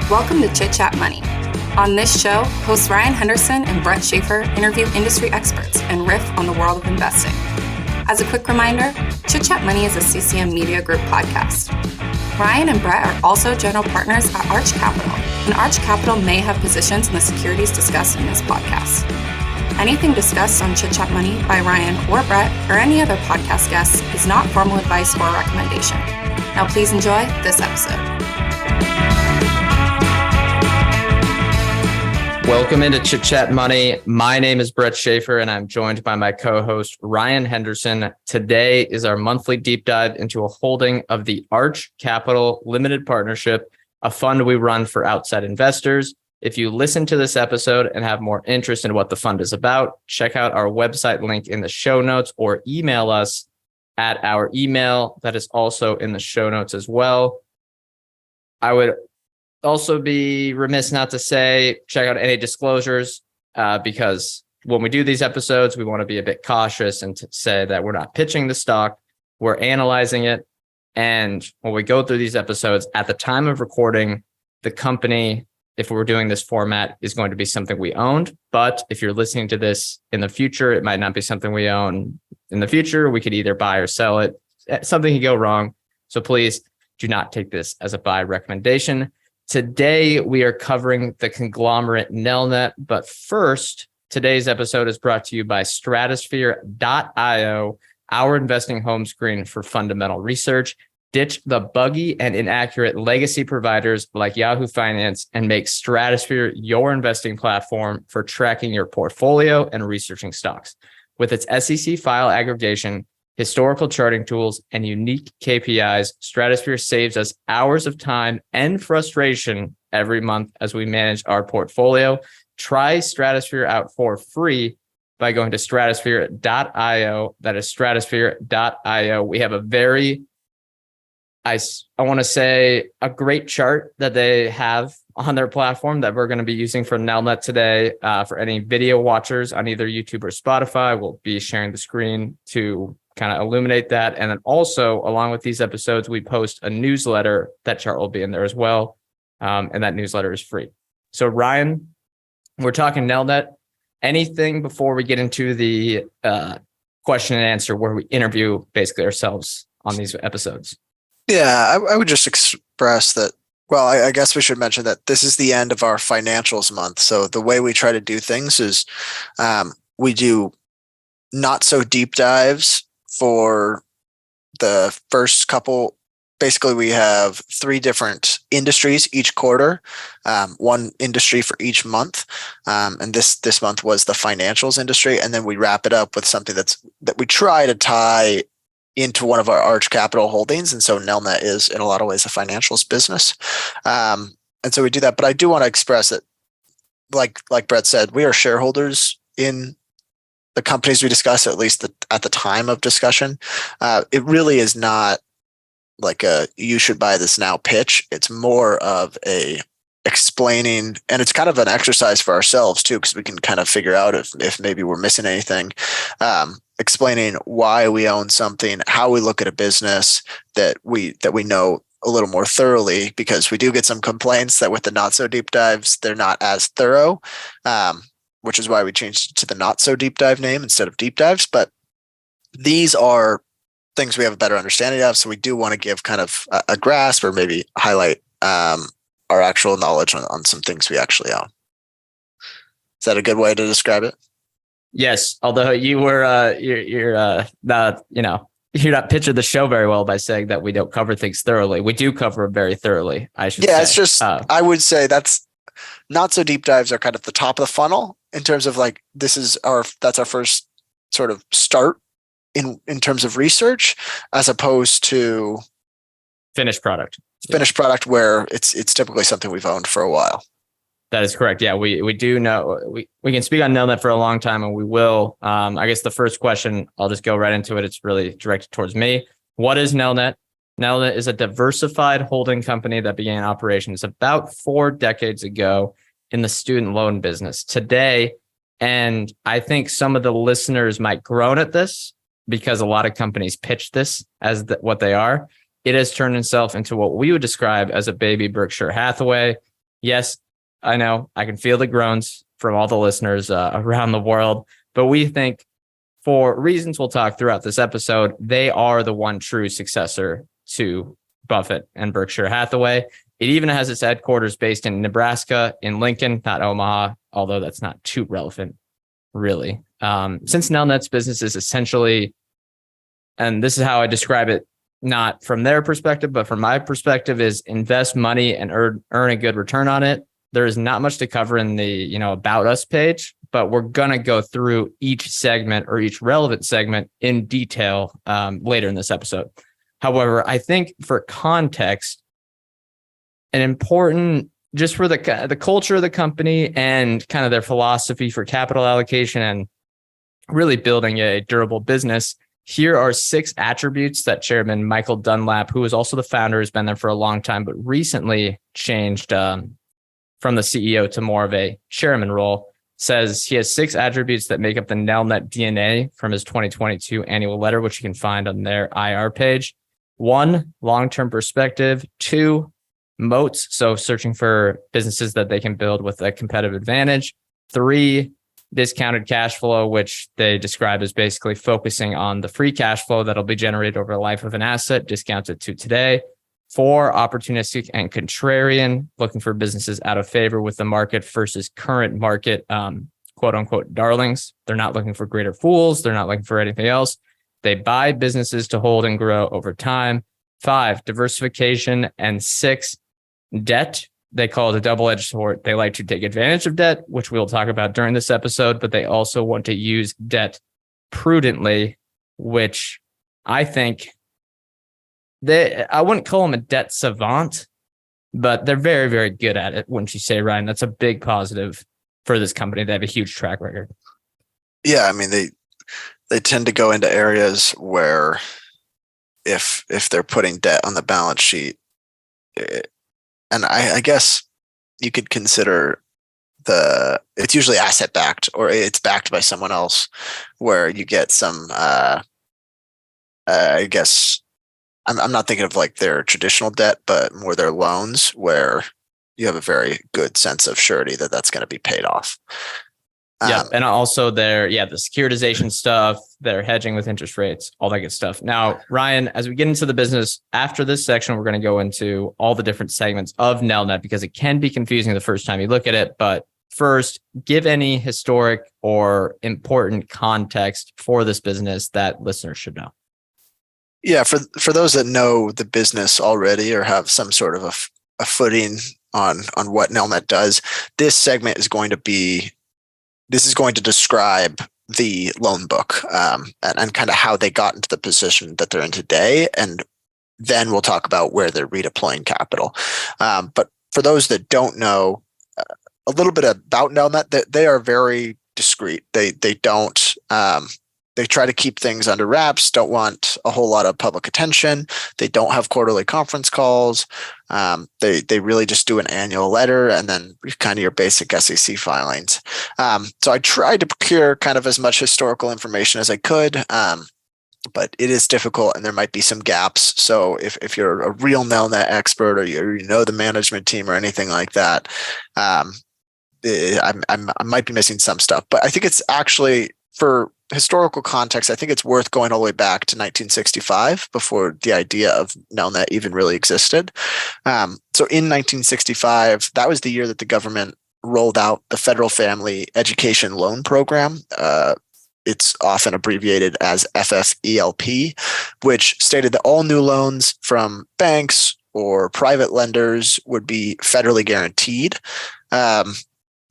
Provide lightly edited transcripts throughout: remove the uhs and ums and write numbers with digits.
Welcome to Chit Chat Money. On this show, hosts Ryan Henderson and Brett Schaefer interview industry experts and riff on the world of investing. As a quick reminder, Chit Chat Money is a CCM Media Group podcast. Ryan and Brett are also general partners at Arch Capital, and Arch Capital may have positions in the securities discussed in this podcast. Anything discussed on Chit Chat Money by Ryan or Brett or any other podcast guests is not formal advice or recommendation. Now please enjoy this episode. Welcome into Chit Chat Money. My name is Brett Schaefer, and I'm joined by my co-host, Ryan Henderson. Today is our monthly deep dive into a holding of the Arch Capital Limited Partnership, a fund we run for outside investors. If you listen to this episode and have more interest in what the fund is about, check out our website link in the show notes or email us at our email that is also in the show notes as well. I would also be remiss not to say, check out any disclosures, because when we do these episodes, we want to be a bit cautious and to say that we're not pitching the stock, we're analyzing it. And when we go through these episodes, at the time of recording, the company, if we're doing this format, is going to be something we owned. But if you're listening to this in the future, it might not be something we own in the future. We could either buy or sell it. Something could go wrong. So please do not take this as a buy recommendation. Today, we are covering the conglomerate Nelnet. But first, today's episode is brought to you by Stratosphere.io, our investing home screen for fundamental research. Ditch the buggy and inaccurate legacy providers like Yahoo Finance and make Stratosphere your investing platform for tracking your portfolio and researching stocks. With its SEC file aggregation, historical charting tools, and unique KPIs, Stratosphere saves us hours of time and frustration every month as we manage our portfolio. Try Stratosphere out for free by going to stratosphere.io. That is stratosphere.io. We have a very, I want to say, a great chart that they have on their platform that we're going to be using for Nelnet today. For any video watchers on either YouTube or Spotify, we'll be sharing the screen to kind of illuminate that. And then also, along with these episodes, we post a newsletter. That chart will be in there as well. And that newsletter is free. So Ryan, we're talking Nelnet. Anything before we get into the question and answer where we interview basically ourselves on these episodes? Yeah, I would just express that, well, I guess we should mention that this is the end of our financials month. So the way we try to do things is we do not so deep dives for the first couple. Basically, we have 3 different industries each quarter, one industry for each month. And this month was the financials industry. And then we wrap it up with something that we try to tie into one of our Arch Capital holdings. And so Nelnet is in a lot of ways a financials business. And so we do that. But I do want to express that, like Brett said, we are shareholders in the companies we discuss, at least at the time of discussion. It really is not like a you should buy this now pitch. It's more of a explaining, and it's kind of an exercise for ourselves too, because we can kind of figure out if maybe we're missing anything. Explaining why we own something, how we look at a business that we know a little more thoroughly, because we do get some complaints that with the not so deep dives, they're not as thorough. Which is why we changed it to the not so deep dive name instead of deep dives. But these are things we have a better understanding of. So we do want to give kind of a grasp or maybe highlight our actual knowledge on some things we actually own. Is that a good way to describe it? Yes. Although you were, you're not pitching the show very well by saying that we don't cover things thoroughly. We do cover very thoroughly, I should say. Yeah, it's just, I would say that's not so deep dives are kind of the top of the funnel in terms of like, that's our first sort of start in terms of research, as opposed to finished product where it's typically something we've owned for a while. That is correct. Yeah, we do know we can speak on Nelnet for a long time, and we will. I guess the first question, I'll just go right into it. It's really directed towards me. What is Nelnet? Nelnet is a diversified holding company that began operations about 4 decades ago in the student loan business. Today, and I think some of the listeners might groan at this because a lot of companies pitch this as what they are. It has turned itself into what we would describe as a baby Berkshire Hathaway. Yes, I know. I can feel the groans from all the listeners around the world, but we think, for reasons we'll talk throughout this episode, they are the one true successor to Buffett and Berkshire Hathaway. It even has its headquarters based in Nebraska, in Lincoln, not Omaha, although that's not too relevant, really. Since Nelnet's business is essentially, and this is how I describe it, not from their perspective, but from my perspective, is invest money and earn a good return on it. There is not much to cover in the about us page, but we're going to go through each segment or each relevant segment in detail later in this episode. However, I think for context, an important, just for the culture of the company and kind of their philosophy for capital allocation and really building a durable business, here are 6 attributes that Chairman Michael Dunlap, who is also the founder, has been there for a long time, but recently changed from the CEO to more of a chairman role, says he has 6 attributes that make up the Nelnet DNA from his 2022 annual letter, which you can find on their IR page. 1, long-term perspective. 2, moats, so searching for businesses that they can build with a competitive advantage. 3, discounted cash flow, which they describe as basically focusing on the free cash flow that'll be generated over the life of an asset, discounted to today. 4, opportunistic and contrarian, looking for businesses out of favor with the market versus current market, quote unquote, darlings. They're not looking for greater fools. They're not looking for anything else. They buy businesses to hold and grow over time. 5, diversification. And 6, debt. They call it a double-edged sword. They like to take advantage of debt, which we'll talk about during this episode, but they also want to use debt prudently, which I think I wouldn't call them a debt savant, but they're very, very good at it. Wouldn't you say, Ryan? That's a big positive for this company. They have a huge track record. Yeah, I mean, they tend to go into areas where if they're putting debt on the balance sheet, and I guess you could consider it's usually asset backed or it's backed by someone else, where you get some, I guess I'm not thinking of like their traditional debt, but more their loans, where you have a very good sense of surety that that's going to be paid off. Yeah, and also the securitization stuff, they're hedging with interest rates, all that good stuff. Now, Ryan, as we get into the business, after this section, we're going to go into all the different segments of Nelnet because it can be confusing the first time you look at it. But first, give any historic or important context for this business that listeners should know. Yeah, for those that know the business already or have some sort of a footing on what Nelnet does, this segment is going to describe the loan book and kind of how they got into the position that they're in today. And then we'll talk about where they're redeploying capital. But for those that don't know a little bit about Nelnet, they are very discreet. They don't, they try to keep things under wraps, don't want a whole lot of public attention. They don't have quarterly conference calls. They really just do an annual letter and then kind of your basic SEC filings. So I tried to procure kind of as much historical information as I could, but it is difficult and there might be some gaps. So if you're a real Nelnet expert or you know the management team or anything like that, I might be missing some stuff. But I think it's actually, for historical context, I think it's worth going all the way back to 1965 before the idea of Nelnet even really existed. So in 1965, that was the year that the government rolled out the Federal Family Education Loan Program. It's often abbreviated as FFELP, which stated that all new loans from banks or private lenders would be federally guaranteed.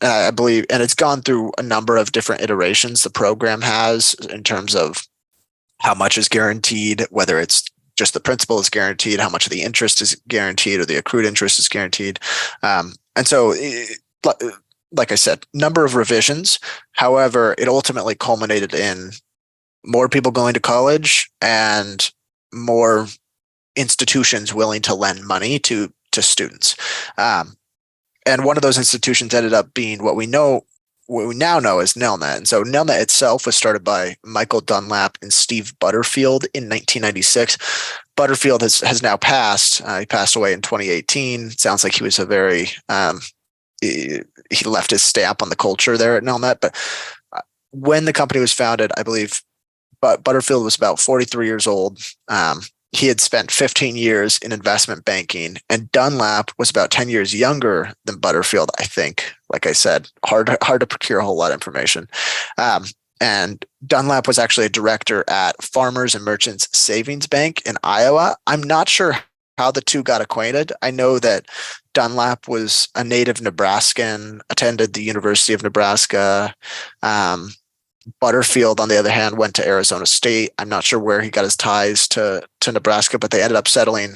I believe, and it's gone through a number of different iterations the program has in terms of how much is guaranteed, whether it's just the principal is guaranteed, how much of the interest is guaranteed or the accrued interest is guaranteed. And so, like I said, number of revisions. However, it ultimately culminated in more people going to college and more institutions willing to lend money to students. And one of those institutions ended up being what we now know as Nelnet. And so Nelnet itself was started by Michael Dunlap and Steve Butterfield in 1996. Butterfield has now passed. He passed away in 2018. Sounds like he was a very he left his stamp on the culture there at Nelnet. But when the company was founded, I believe Butterfield was about 43 years old. He had spent 15 years in investment banking, and Dunlap was about 10 years younger than Butterfield, I think. Like I said, hard to procure a whole lot of information. And Dunlap was actually a director at Farmers and Merchants Savings Bank in Iowa. I'm not sure how the two got acquainted. I know that Dunlap was a native Nebraskan, attended the University of Nebraska. Butterfield, on the other hand, went to Arizona State. I'm not sure where he got his ties to Nebraska, but they ended up settling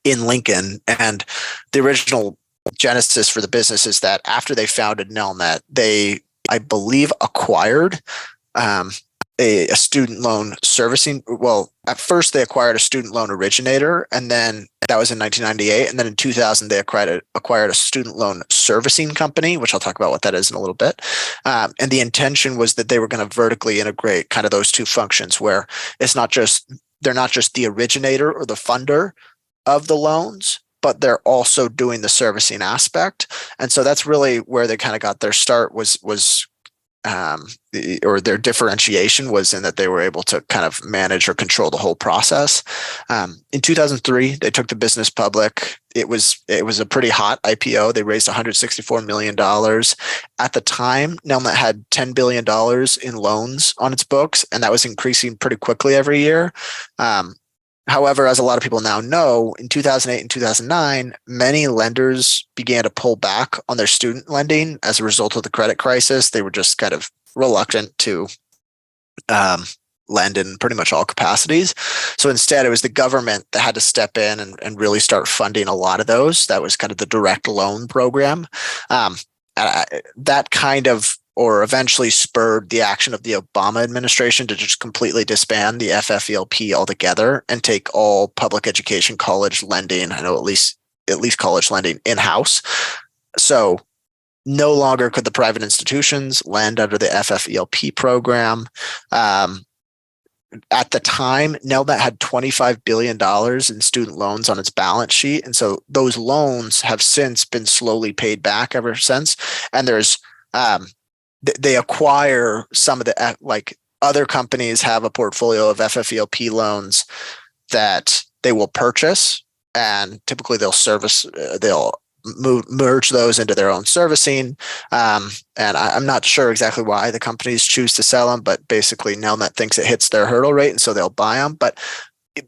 in Lincoln. And the original genesis for the business is that after they founded Nelnet, they, I believe, acquired a student loan servicing. Well, at first they acquired a student loan originator, and then that was in 1998. And then in 2000, they acquired a student loan servicing company, which I'll talk about what that is in a little bit. And the intention was that they were going to vertically integrate kind of those two functions, where they're not just the originator or the funder of the loans, but they're also doing the servicing aspect. And so that's really where they kind of got their start, or their differentiation was in that they were able to kind of manage or control the whole process. In 2003, they took the business public. It was a pretty hot IPO. They raised $164 million. At the time, Nelnet had $10 billion in loans on its books, and that was increasing pretty quickly every year. However, as a lot of people now know, in 2008 and 2009, many lenders began to pull back on their student lending as a result of the credit crisis. They were just kind of reluctant to lend in pretty much all capacities. So instead, it was the government that had to step in and really start funding a lot of those. That was kind of the direct loan program. That kind of, or eventually spurred the action of the Obama administration to just completely disband the FFELP altogether and take all public education college lending, I know at least college lending, in-house. So no longer could the private institutions lend under the FFELP program. At the time, Nelnet had $25 billion in student loans on its balance sheet. And so those loans have since been slowly paid back ever since. And there's they acquire some of the, like, other companies have a portfolio of FFELP loans that they will purchase, and typically they'll merge those into their own servicing. And I'm not sure exactly why the companies choose to sell them, but basically Nelnet thinks it hits their hurdle rate, and so they'll buy them. But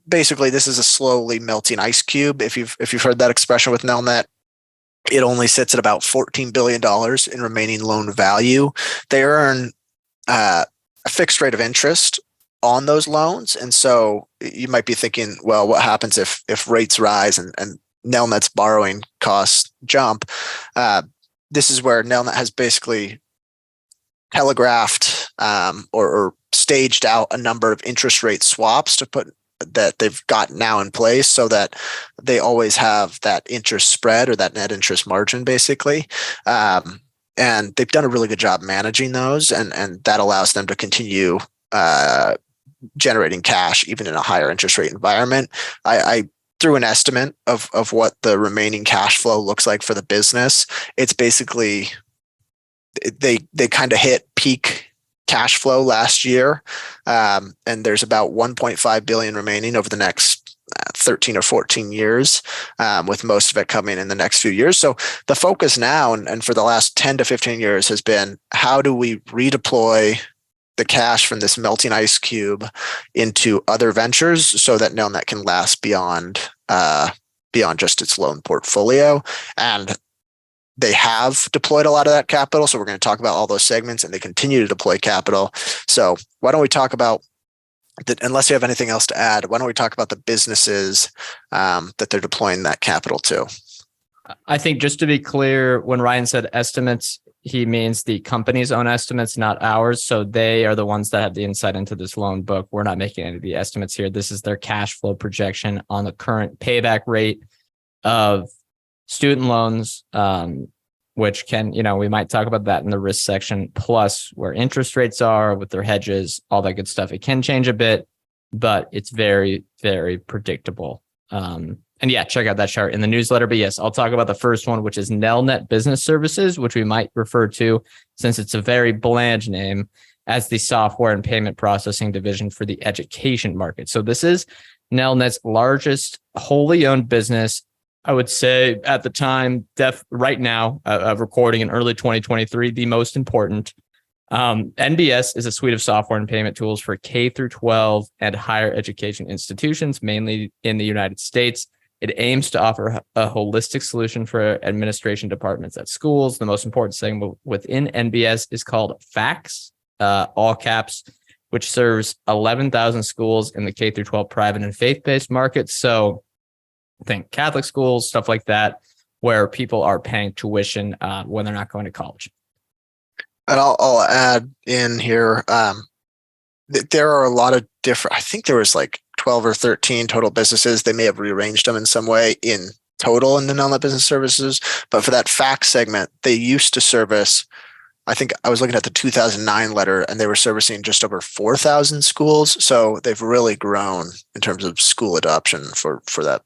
basically, this is a slowly melting ice cube. If you've heard that expression with Nelnet, it only sits at about $14 billion in remaining loan value. They earn a fixed rate of interest on those loans. And so you might be thinking, well, what happens if rates rise and Nelnet's borrowing costs jump? This is where Nelnet has basically telegraphed or staged out a number of interest rate swaps that they've got now in place, so that they always have that interest spread or that net interest margin, basically. And they've done a really good job managing those, and that allows them to continue generating cash even in a higher interest rate environment. I threw an estimate of what the remaining cash flow looks like for the business. It's basically, they kind of hit peak cash flow last year, and there's about 1.5 billion remaining over the next 13 or 14 years, with most of it coming in the next few years. So the focus now, and for the last 10 to 15 years, has been, how do we redeploy the cash from this melting ice cube into other ventures so that Nelnet can last beyond just its loan portfolio? And they have deployed a lot of that capital. So we're going to talk about all those segments, and they continue to deploy capital. So why don't we talk about that? Unless you have anything else to add, why don't we talk about the businesses that they're deploying that capital to? I think, just to be clear, when Ryan said estimates, he means the company's own estimates, not ours. So they are the ones that have the insight into this loan book. We're not making any of the estimates here. This is their cash flow projection on the current payback rate of student loans, which can, we might talk about that in the risk section, plus where interest rates are with their hedges, all that good stuff. It can change a bit, but it's very, very predictable. And yeah, check out that chart in the newsletter. But yes, I'll talk about the first one, which is Nelnet Business Services, which we might refer to, since it's a very bland name, as the software and payment processing division for the education market. So this is Nelnet's largest wholly owned business. I would say at the time, right now, of recording in early 2023, the most important. NBS is a suite of software and payment tools for K through 12 and higher education institutions, mainly in the United States. It aims to offer a holistic solution for administration departments at schools. The most important segment within NBS is called FACS, all caps, which serves 11,000 schools in the K through 12 private and faith-based markets. So think Catholic schools, stuff like that, where people are paying tuition when they're not going to college. And I'll add in here, there are a lot of different, I think there was like 12 or 13 total businesses. They may have rearranged them in some way in total in the Nelnet Business Services. But for that fax segment, they used to service, I think I was looking at the 2009 letter, and they were servicing just over 4,000 schools. So they've really grown in terms of school adoption for that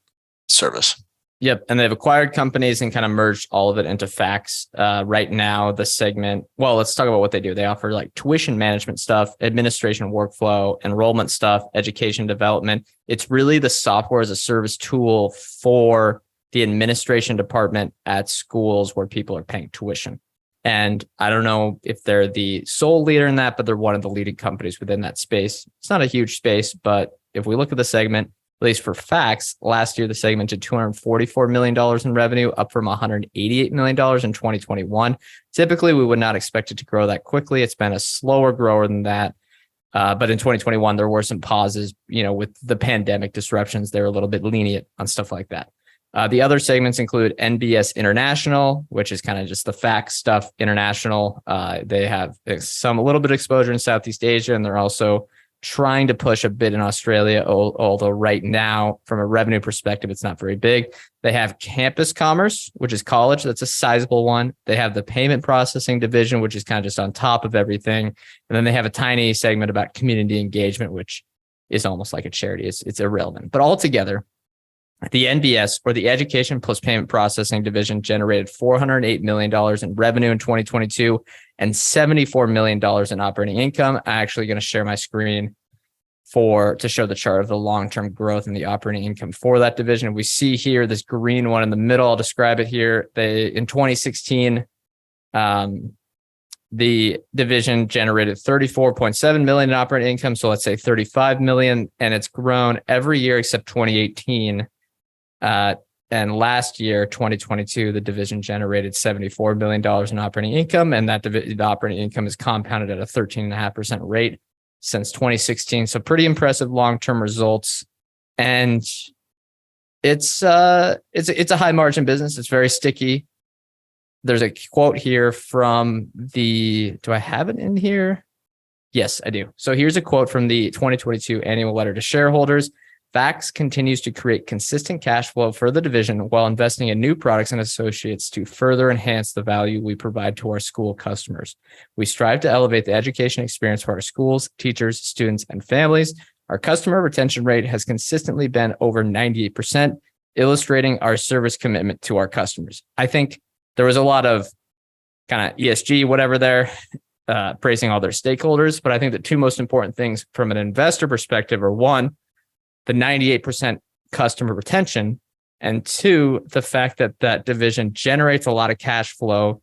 service. Yep. And they've acquired companies and kind of merged all of it into fax. Right now, the segment, well, let's talk about what they do. They offer like tuition management stuff, administration workflow, enrollment stuff, education development. It's really the software as a service tool for the administration department at schools where people are paying tuition. And I don't know if they're the sole leader in that, but they're one of the leading companies within that space. It's not a huge space, but if we look at the segment, at least for fax, last year, the segment did $244 million in revenue, up from $188 million in 2021. Typically, we would not expect it to grow that quickly. It's been a slower grower than that. But in 2021, there were some pauses, with the pandemic disruptions. They're a little bit lenient on stuff like that. The other segments include NBS International, which is kind of just the fax stuff international. They have a little bit of exposure in Southeast Asia, and they're also trying to push a bit in Australia, although right now, from a revenue perspective, it's not very big. They have campus commerce, which is college. That's a sizable one. They have the payment processing division, which is kind of just on top of everything. And then they have a tiny segment about community engagement, which is almost like a charity. It's irrelevant. But altogether, the NBS, or the Education Plus Payment Processing Division, generated $408 million in revenue in 2022 and $74 million in operating income. I'm actually going to share my screen to show the chart of the long-term growth in the operating income for that division. We see here this green one in the middle. I'll describe it here. In 2016, the division generated $34.7 million in operating income. So let's say $35 million, and it's grown every year except 2018. And last year, 2022, the division generated $74 million in operating income, and that the operating income is compounded at a 13.5% rate since 2016. So pretty impressive long-term results. And it's a high margin business. It's very sticky. There's a quote here from do I have it in here? Yes, I do. So here's a quote from the 2022 annual letter to shareholders. Fax continues to create consistent cash flow for the division while investing in new products and associates to further enhance the value we provide to our school customers. We strive to elevate the education experience for our schools, teachers, students, and families. Our customer retention rate has consistently been over 98%, illustrating our service commitment to our customers. I think there was a lot of kind of ESG, whatever there, praising all their stakeholders. But I think the two most important things from an investor perspective are, one, the 98% customer retention, and two, the fact that that division generates a lot of cash flow,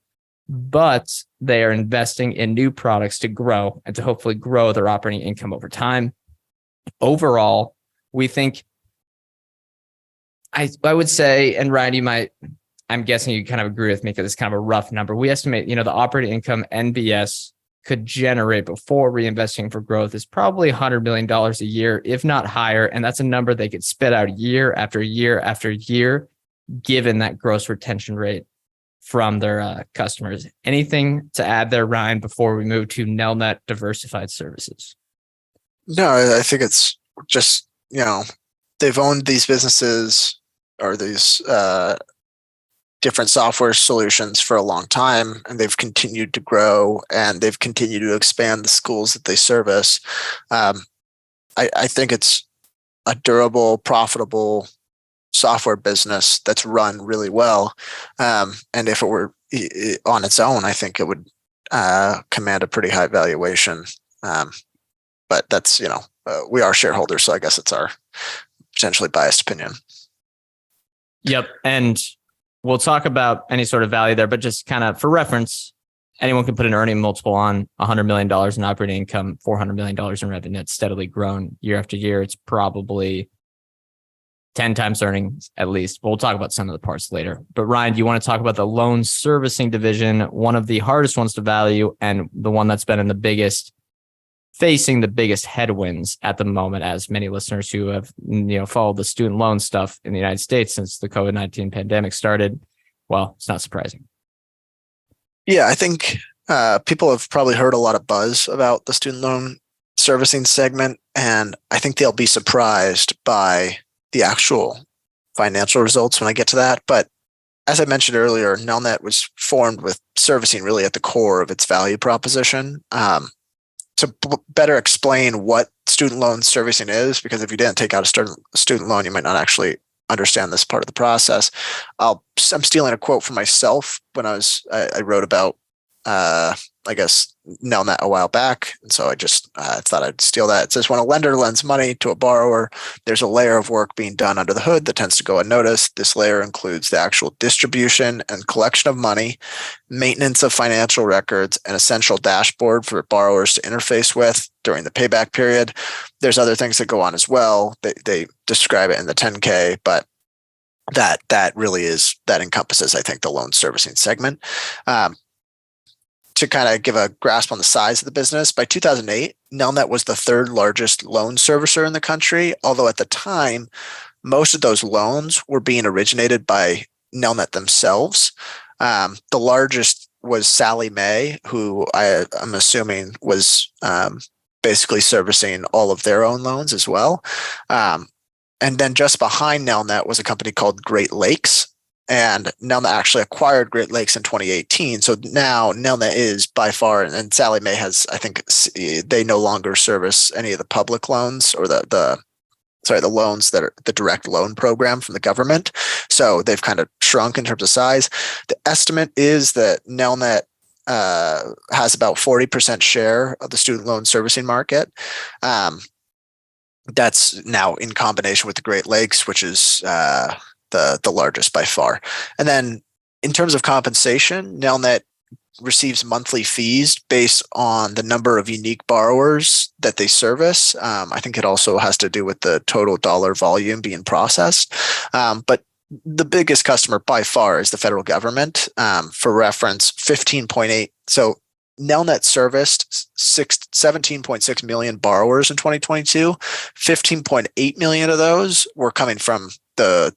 but they are investing in new products to grow and to hopefully grow their operating income over time. Overall, we think, I would say, and Ryan, I'm guessing you kind of agree with me because it's kind of a rough number. We estimate, the operating income NBS could generate before reinvesting for growth is probably $100 million a year, if not higher. And that's a number they could spit out year after year after year, given that gross retention rate from their customers. Anything to add there, Ryan, before we move to Nelnet Diversified Services? No, I think it's just, they've owned these businesses or these different software solutions for a long time, and they've continued to grow and they've continued to expand the schools that they service. I think it's a durable, profitable software business that's run really well. And if it were on its own, I think it would command a pretty high valuation. But that's, we are shareholders, so I guess it's our potentially biased opinion. Yep. And we'll talk about any sort of value there, but just kind of for reference, anyone can put an earning multiple on $100 million in operating income, $400 million in revenue. It's steadily grown year after year. It's probably 10 times earnings at least. We'll talk about some of the parts later. But Ryan, do you want to talk about the loan servicing division, one of the hardest ones to value and the one that's been facing the biggest headwinds at the moment, as many listeners who have followed the student loan stuff in the United States since the COVID-19 pandemic started? Well, it's not surprising. Yeah, I think people have probably heard a lot of buzz about the student loan servicing segment, and I think they'll be surprised by the actual financial results when I get to that. But as I mentioned earlier, Nelnet was formed with servicing really at the core of its value proposition. To better explain what student loan servicing is, because if you didn't take out a student loan, you might not actually understand this part of the process. I'm stealing a quote from myself when I wrote about, Nelnet a while back. And so I just thought I'd steal that. It says, when a lender lends money to a borrower, there's a layer of work being done under the hood that tends to go unnoticed. This layer includes the actual distribution and collection of money, maintenance of financial records, an essential dashboard for borrowers to interface with during the payback period. There's other things that go on as well. They describe it in the 10K, but that really encompasses, I think, the loan servicing segment. To kind of give a grasp on the size of the business, by 2008, Nelnet was the third largest loan servicer in the country, although at the time, most of those loans were being originated by Nelnet themselves. The largest was Sallie Mae, who I'm assuming was basically servicing all of their own loans as well. And then just behind Nelnet was a company called Great Lakes. And Nelnet actually acquired Great Lakes in 2018. So now Nelnet is by far, and Sallie Mae has, I think they no longer service any of the public loans or the loans that are the direct loan program from the government. So they've kind of shrunk in terms of size. The estimate is that Nelnet has about 40% share of the student loan servicing market. That's now in combination with the Great Lakes, which is the largest by far. And then in terms of compensation, Nelnet receives monthly fees based on the number of unique borrowers that they service. I think it also has to do with the total dollar volume being processed. But the biggest customer by far is the federal government. For reference, 15.8. So Nelnet serviced 17.6 million borrowers in 2022. 15.8 million of those were coming from the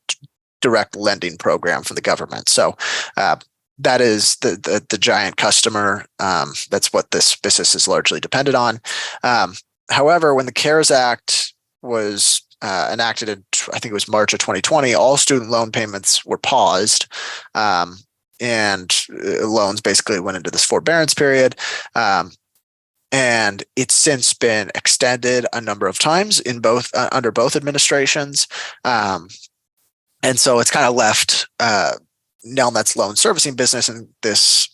direct lending program from the government. So that is the giant customer. That's what this business is largely dependent on. However, when the CARES Act was enacted in, I think it was March of 2020, all student loan payments were paused. And loans basically went into this forbearance period. And it's since been extended a number of times in under both administrations. And so it's kind of left Nelnet's loan servicing business in this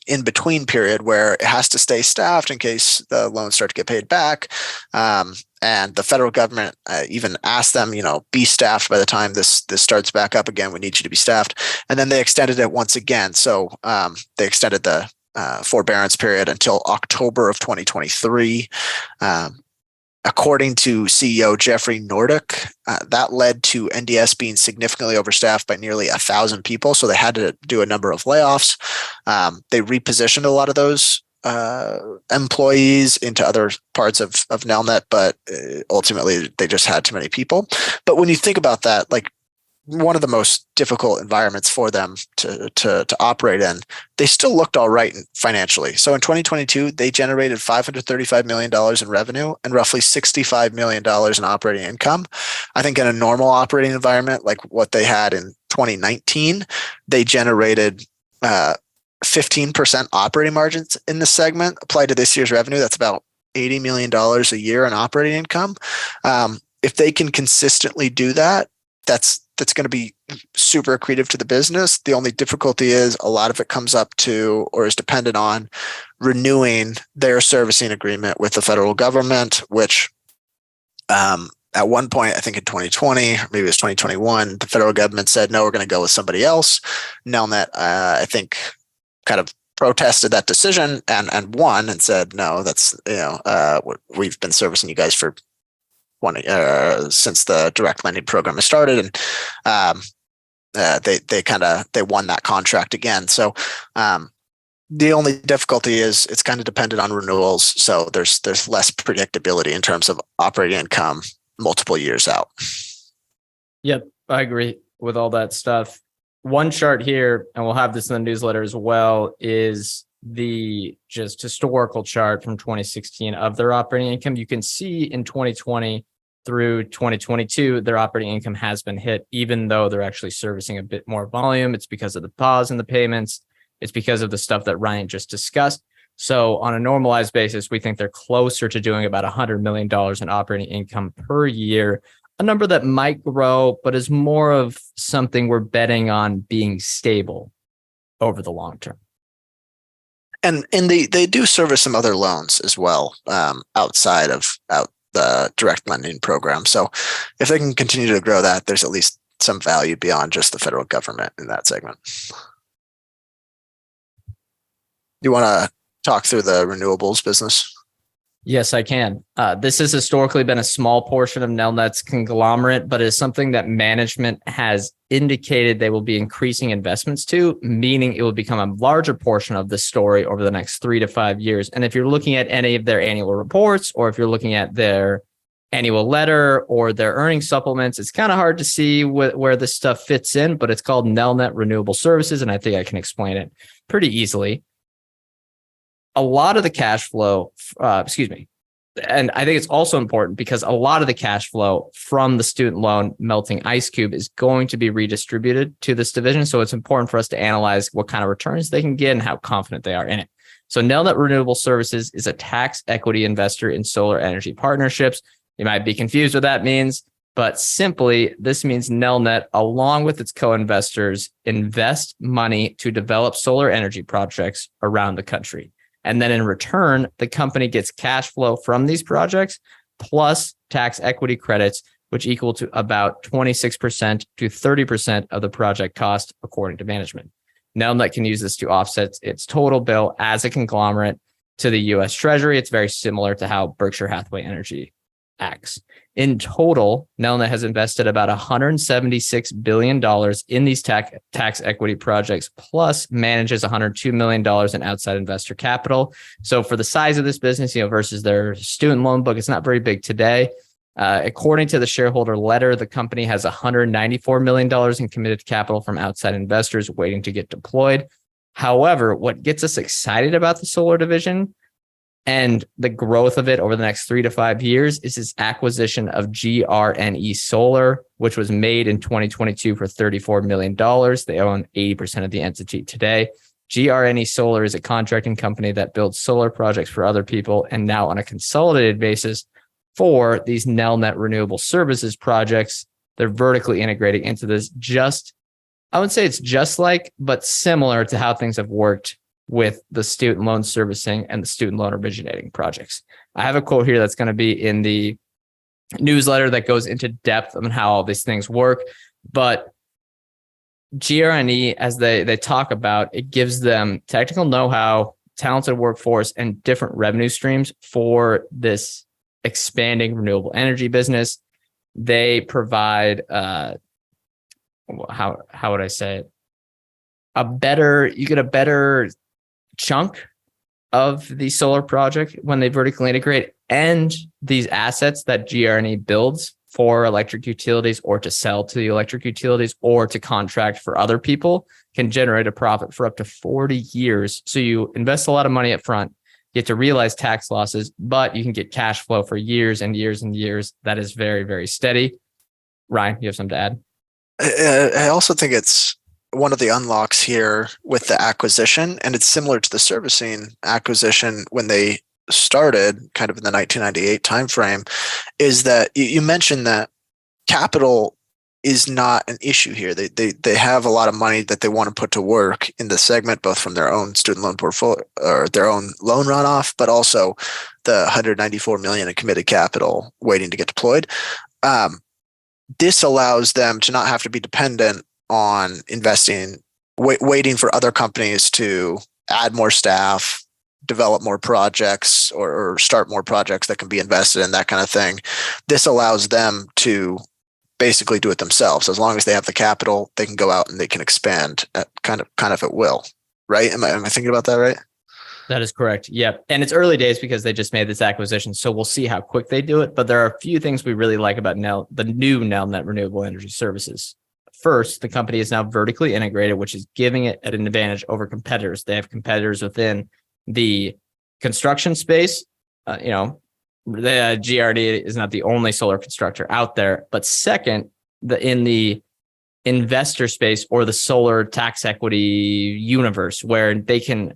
in-between period where it has to stay staffed in case the loans start to get paid back. And the federal government even asked them, be staffed by the time this starts back up again. We need you to be staffed. And then they extended it once again. So they extended the forbearance period until October of 2023. According to CEO Jeffrey Nordick, that led to NDS being significantly overstaffed by nearly 1,000 people. So they had to do a number of layoffs. They repositioned a lot of those employees into other parts of Nelnet, but ultimately they just had too many people. But when you think about that, like one of the most difficult environments for them to operate in, they still looked all right financially. So in 2022, they generated $535 million in revenue and roughly $65 million in operating income. I think in a normal operating environment, like what they had in 2019, they generated 15% operating margins in this segment. Applied to this year's revenue, that's about $80 million a year in operating income. If they can consistently do that, that's that's going to be super accretive to the business. The only difficulty is a lot of it comes up to or is dependent on renewing their servicing agreement with the federal government, which at one point, I think in 2020, maybe it was 2021, the federal government said, no, we're going to go with somebody else. Nelnet, I think, kind of protested that decision and won and said, no, that's, we've been servicing you guys for since the direct lending program has started. And they won that contract again. So the only difficulty is it's kind of dependent on renewals. So there's less predictability in terms of operating income multiple years out. Yep, I agree with all that stuff. One chart here, and we'll have this in the newsletter as well, is the just historical chart from 2016 of their operating income. You can see in 2020 through 2022, their operating income has been hit, even though they're actually servicing a bit more volume. It's because of the pause in the payments. It's because of the stuff that Ryan just discussed. So on a normalized basis, we think they're closer to doing about $100 million in operating income per year, a number that might grow, but is more of something we're betting on being stable over the long term. And they do service some other loans as well, outside of the direct lending program. So if they can continue to grow that, there's at least some value beyond just the federal government in that segment. You want to talk through the renewables business? Yes, I can. This has historically been a small portion of Nelnet's conglomerate, but is something that management has indicated they will be increasing investments to, meaning it will become a larger portion of the story over the next 3 to 5 years. And if you're looking at any of their annual reports, or if you're looking at their annual letter or their earnings supplements, it's kind of hard to see where this stuff fits in, but it's called Nelnet Renewable Services, and I think I can explain it pretty easily. A lot of the cash flow, and I think it's also important because a lot of the cash flow from the student loan melting ice cube is going to be redistributed to this division. So it's important for us to analyze what kind of returns they can get and how confident they are in it. So Nelnet Renewable Services is a tax equity investor in solar energy partnerships. You might be confused what that means, but simply this means Nelnet, along with its co-investors, invest money to develop solar energy projects around the country. And then in return, the company gets cash flow from these projects plus tax equity credits, which equal to about 26% to 30% of the project cost, according to management. Nelnet can use this to offset its total bill as a conglomerate to the U.S. Treasury. It's very similar to how Berkshire Hathaway Energy acts. In total, Nelnet has invested about $176 billion in these tax equity projects, plus manages $102 million in outside investor capital. So for the size of this business, versus their student loan book, it's not very big today. According to the shareholder letter, the company has $194 million in committed capital from outside investors waiting to get deployed. However, what gets us excited about the solar division and the growth of it over the next 3 to 5 years is its acquisition of GRNE Solar, which was made in 2022 for $34 million. They own 80% of the entity today. GRNE Solar is a contracting company that builds solar projects for other people, and now on a consolidated basis for these Nelnet Renewable Services projects, they're vertically integrating into this. I would say it's just like, but similar to how things have worked with the student loan servicing and the student loan originating projects. I have a quote here that's going to be in the newsletter that goes into depth on how all these things work. But GRNE, as they talk about, it gives them technical know-how, talented workforce, and different revenue streams for this expanding renewable energy business. They provide, how would I say it? You get a better chunk of the solar project when they vertically integrate, and these assets that GRNE builds for electric utilities or to sell to the electric utilities or to contract for other people can generate a profit for up to 40 years. So you invest a lot of money up front, you get to realize tax losses, but you can get cash flow for years and years and years. That is very, very steady. Ryan, you have something to add? I also think it's one of the unlocks here with the acquisition, and it's similar to the servicing acquisition when they started kind of in the 1998 timeframe, is that you mentioned that capital is not an issue here. They have a lot of money that they want to put to work in the segment, both from their own student loan portfolio or their own loan runoff, but also the 194 million in committed capital waiting to get deployed. This allows them to not have to be dependent on investing, waiting for other companies to add more staff, develop more projects, or start more projects that can be invested in, that kind of thing. This allows them to basically do it themselves. As long as they have the capital, they can go out and they can expand at kind of at will. Right? Am I thinking about that right? That is correct. Yep. And it's early days because they just made this acquisition. So we'll see how quick they do it. But there are a few things we really like about the new Nelnet Renewable Energy Services. First, the company is now vertically integrated, which is giving it an advantage over competitors. They have competitors within the construction space. The GRD is not the only solar constructor out there. But second, in the investor space or the solar tax equity universe, where they can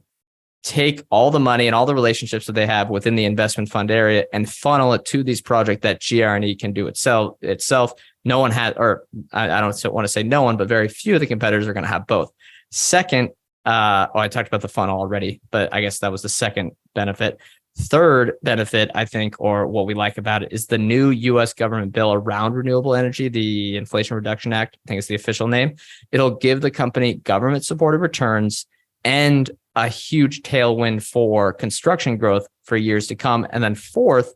take all the money and all the relationships that they have within the investment fund area and funnel it to these projects that GR&E can do itself. No one has, or I don't want to say no one, but very few of the competitors are going to have both. Second, I talked about the funnel already, but I guess that was the second benefit. Third benefit, I think, or what we like about it, is the new U.S. government bill around renewable energy, the Inflation Reduction Act, I think is the official name. It'll give the company government-supported returns and a huge tailwind for construction growth for years to come. And then fourth,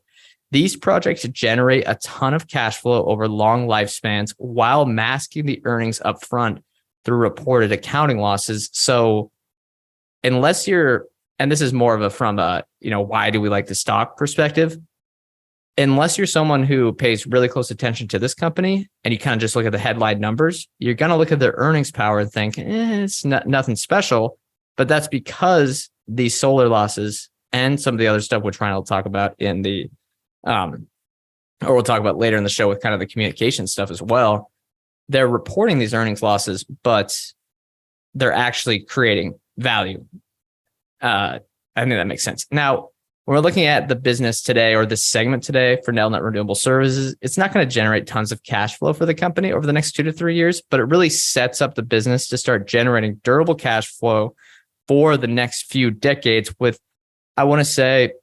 these projects generate a ton of cash flow over long lifespans while masking the earnings up front through reported accounting losses. So unless you're, and this is more of a from a, why do we like the stock perspective? Unless you're someone who pays really close attention to this company and you kind of just look at the headline numbers, you're going to look at their earnings power and think, it's nothing special. But that's because these solar losses and some of the other stuff which Ryan will talk about in the, or we'll talk about later in the show with kind of the communication stuff as well. They're reporting these earnings losses, but they're actually creating value. I think that makes sense. Now, when we're looking at the business today or this segment today for Nelnet Renewable Services, it's not going to generate tons of cash flow for the company over the next 2 to 3 years, but it really sets up the business to start generating durable cash flow for the next few decades with, I want to say,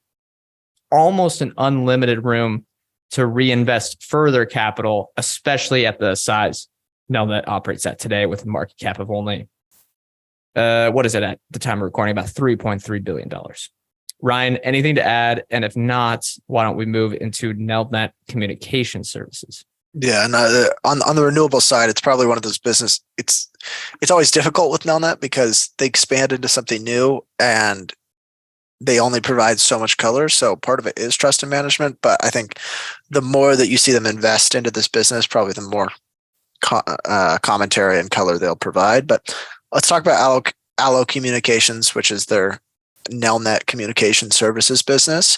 almost an unlimited room to reinvest further capital, especially at the size Nelnet operates at today with a market cap of only, what is it at the time of recording? About $3.3 billion. Ryan, anything to add? And if not, why don't we move into Nelnet Communication Services? Yeah, and on the renewable side, it's probably one of those business. It's always difficult with Nelnet because they expand into something new and they only provide so much color. So part of it is trust and management. But I think the more that you see them invest into this business, probably the more commentary and color they'll provide. But let's talk about Allo Communications, which is their Nelnet Communication Services business.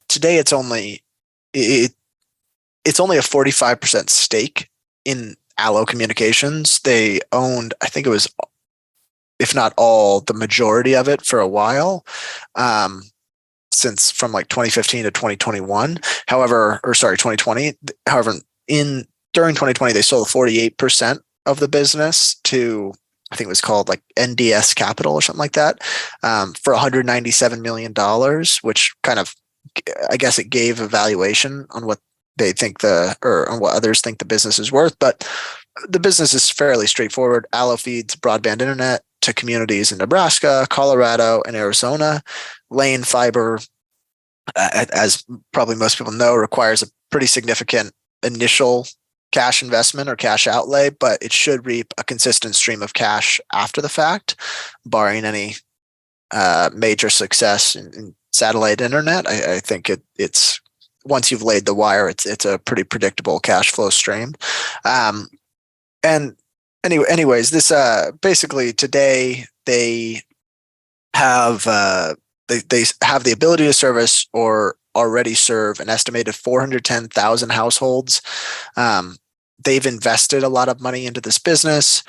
Today, it's only a 45% stake in Allo Communications. They owned, I think it was, if not all, the majority of it for a while, since from like 2015 to 2021. 2020. However, during 2020, they sold 48% of the business to, I think it was called like NDS Capital or something like that, for $197 million, which kind of, I guess it gave a valuation on what they think on what others think the business is worth. But the business is fairly straightforward. Allo feeds broadband internet to communities in Nebraska, Colorado, and Arizona. Lane fiber, as probably most people know, requires a pretty significant initial cash investment or cash outlay, but it should reap a consistent stream of cash after the fact, barring any major success in satellite internet. I think it's once you've laid the wire, it's a pretty predictable cash flow stream. And anyways, this basically today they have the ability to service or already serve an estimated 410,000 households. They've invested a lot of money into this business.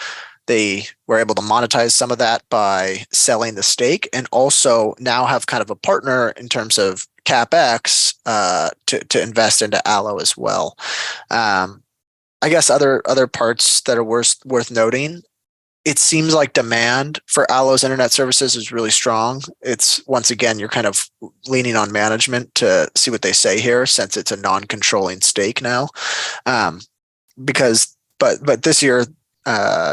They were able to monetize some of that by selling the stake, and also now have kind of a partner in terms of CapEx to invest into Allo as well. I guess other parts that are worth noting. It seems like demand for Allo's internet services is really strong. It's once again, you're kind of leaning on management to see what they say here, since it's a non-controlling stake now. But this year,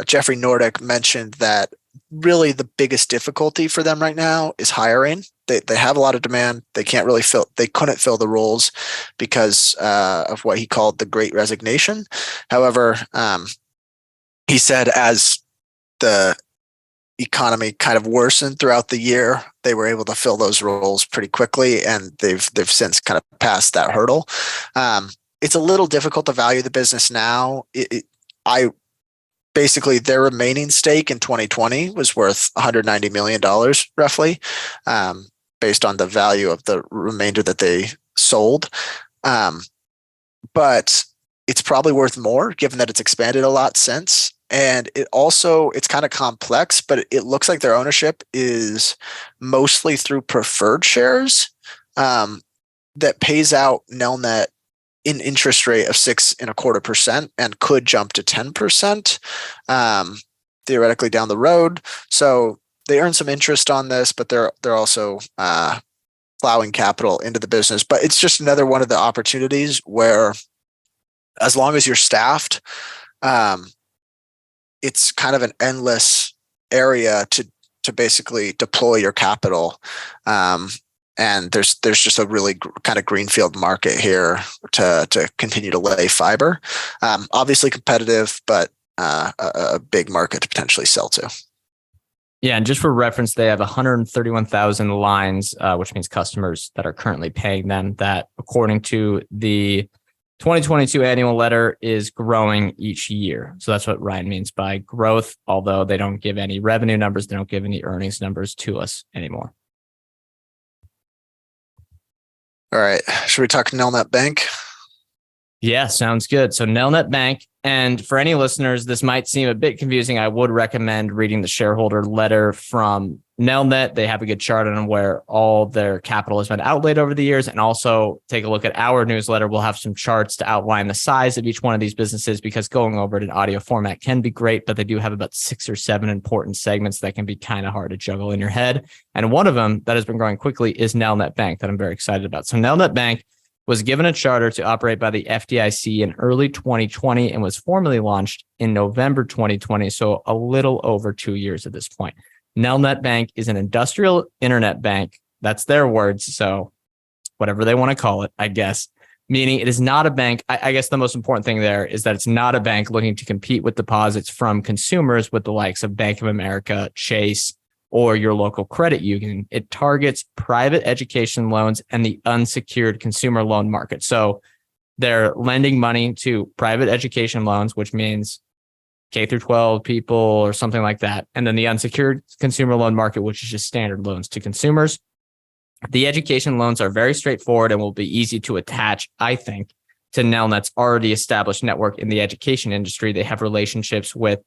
Jeffrey Nordick mentioned that really the biggest difficulty for them right now is hiring. They have a lot of demand. They couldn't fill the roles because of what he called the Great Resignation. However, he said as the economy kind of worsened throughout the year, they were able to fill those roles pretty quickly, and they've since kind of passed that hurdle. It's a little difficult to value the business now. Basically their remaining stake in 2020 was worth $190 million roughly, based on the value of the remainder that they sold. But it's probably worth more given that it's expanded a lot since. And it's kind of complex, but it looks like their ownership is mostly through preferred shares that pays out Nelnet an interest rate of 6.25% and could jump to 10% theoretically down the road. So they earn some interest on this, but they're also plowing capital into the business. But it's just another one of the opportunities where, as long as you're staffed, it's kind of an endless area to basically deploy your capital. And there's just a really kind of greenfield market here to continue to lay fiber. Obviously competitive, but a big market to potentially sell to. Yeah, and just for reference, they have 131,000 lines, which means customers that are currently paying them. That, according to the 2022 annual letter, is growing each year. So that's what Ryan means by growth, although they don't give any revenue numbers, they don't give any earnings numbers to us anymore. All right. Should we talk Nelnet Bank? Yeah, sounds good. So Nelnet Bank, and for any listeners, this might seem a bit confusing. I would recommend reading the shareholder letter from Nelnet. They have a good chart on where all their capital has been outlaid over the years. And also take a look at our newsletter. We'll have some charts to outline the size of each one of these businesses, because going over it in audio format can be great, but they do have about 6 or 7 important segments that can be kind of hard to juggle in your head. And one of them that has been growing quickly is Nelnet Bank, that I'm very excited about. So Nelnet Bank was given a charter to operate by the FDIC in early 2020 and was formally launched in November 2020. So a little over 2 years at this point. Nelnet Bank is an industrial internet bank. That's their words. So whatever they want to call it, I guess, meaning it is not a bank. I guess the most important thing there is that it's not a bank looking to compete with deposits from consumers with the likes of Bank of America, Chase, or your local credit union. It targets private education loans and the unsecured consumer loan market. So they're lending money to private education loans, which means K through 12 people or something like that. And then the unsecured consumer loan market, which is just standard loans to consumers. The education loans are very straightforward and will be easy to attach, I think, to Nelnet's already established network in the education industry. They have relationships with,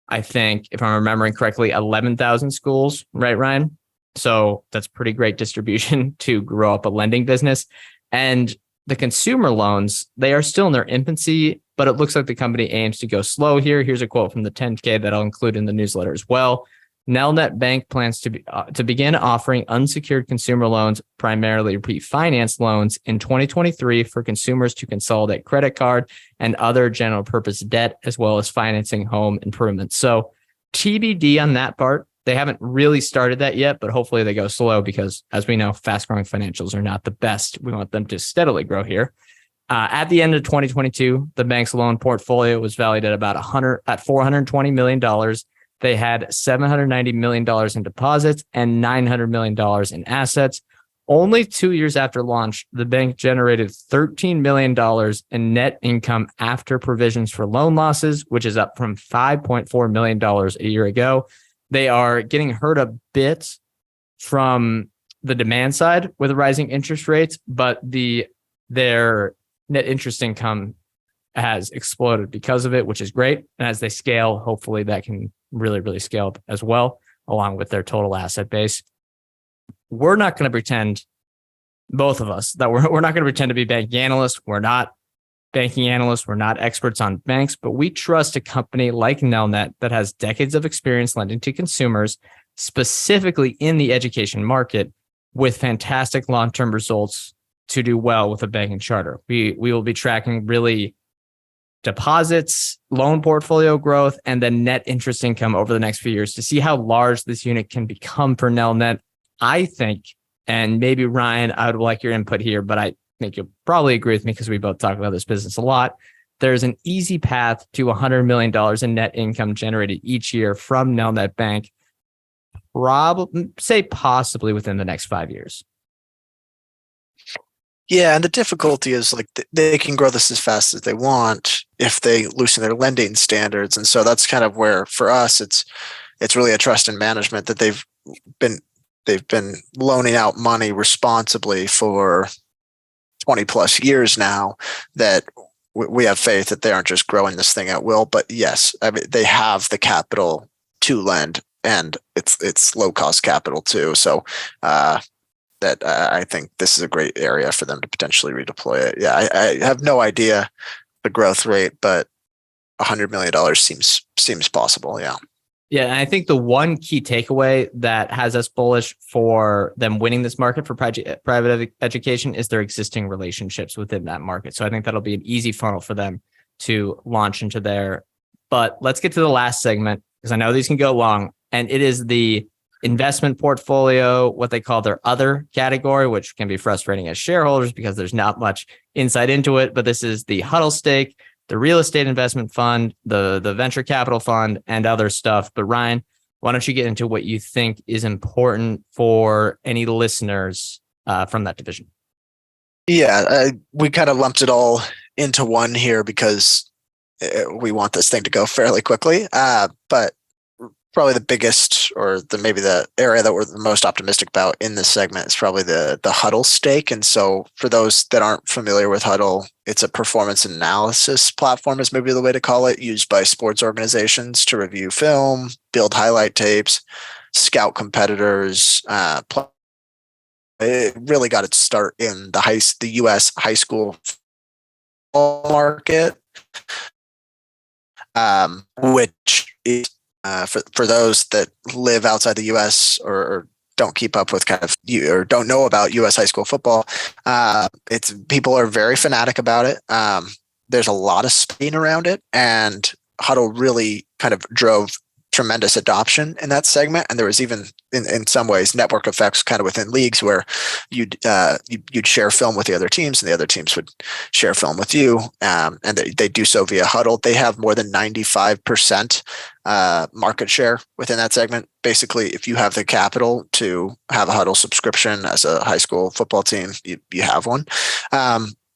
I think, if I'm remembering correctly, 11,000 schools, right, Ryan? So that's pretty great distribution to grow up a lending business. And the consumer loans, they are still in their infancy, but it looks like the company aims to go slow here. Here's a quote from the 10K that I'll include in the newsletter as well. Nelnet Bank plans to begin offering unsecured consumer loans, primarily refinance loans, in 2023 for consumers to consolidate credit card and other general purpose debt, as well as financing home improvements. So TBD on that part. They haven't really started that yet, but hopefully they go slow because, as we know, fast-growing financials are not the best. We want them to steadily grow here. At the end of 2022, the bank's loan portfolio was valued at about $420 million. They had $790 million in deposits and $900 million in assets. Only 2 years after launch, the bank generated $13 million in net income after provisions for loan losses, which is up from $5.4 million a year ago. They are getting hurt a bit from the demand side with rising interest rates, but their net interest income has exploded because of it, which is great. And as they scale, hopefully that can really, really scale up as well, along with their total asset base. We're not going to pretend, both of us, that we're not going to pretend to be bank analysts. We're not. banking analysts. We're not experts on banks, but we trust a company like Nelnet that has decades of experience lending to consumers, specifically in the education market, with fantastic long-term results to do well with a banking charter. We will be tracking really deposits, loan portfolio growth, and then net interest income over the next few years to see how large this unit can become for Nelnet. I think, and maybe Ryan, I would like your input here, but I think you'll probably agree with me because we both talk about this business a lot. There's an easy path to $100 million in net income generated each year from Nelnet Bank, possibly within the next 5 years. Yeah, and the difficulty is like they can grow this as fast as they want if they loosen their lending standards, and so that's kind of where for us it's really a trust in management that they've been loaning out money responsibly for 20 plus years now, that we have faith that they aren't just growing this thing at will. But yes, I mean, they have the capital to lend, and it's low cost capital too. So I think this is a great area for them to potentially redeploy it. Yeah, I have no idea the growth rate, but $100 million seems possible. Yeah. Yeah, and I think the one key takeaway that has us bullish for them winning this market for private education is their existing relationships within that market. So I think that'll be an easy funnel for them to launch into there. But let's get to the last segment, because I know these can go long, and it is the investment portfolio, what they call their other category, which can be frustrating as shareholders because there's not much insight into it. But this is the Huddle stake, the real estate investment fund, the venture capital fund, and other stuff. But Ryan, why don't you get into what you think is important for any listeners from that division? Yeah, we kind of lumped it all into one here because we want this thing to go fairly quickly. But probably the biggest, or maybe the area that we're the most optimistic about in this segment is probably the Huddle stake. And so for those that aren't familiar with Huddle, it's a performance analysis platform, is maybe the way to call it, used by sports organizations to review film, build highlight tapes, scout competitors. It really got its start in the U.S. high school market, which is for those that live outside the U.S. or don't keep up with or don't know about U.S. high school football. People are very fanatic about it. There's a lot of spin around it, and Huddle really kind of drove tremendous adoption in that segment. And there was even in some ways network effects kind of within leagues where you'd share film with the other teams, and the other teams would share film with you. And they do so via Huddle. They have more than 95% market share within that segment. Basically, if you have the capital to have a Huddle subscription as a high school football team, you have one.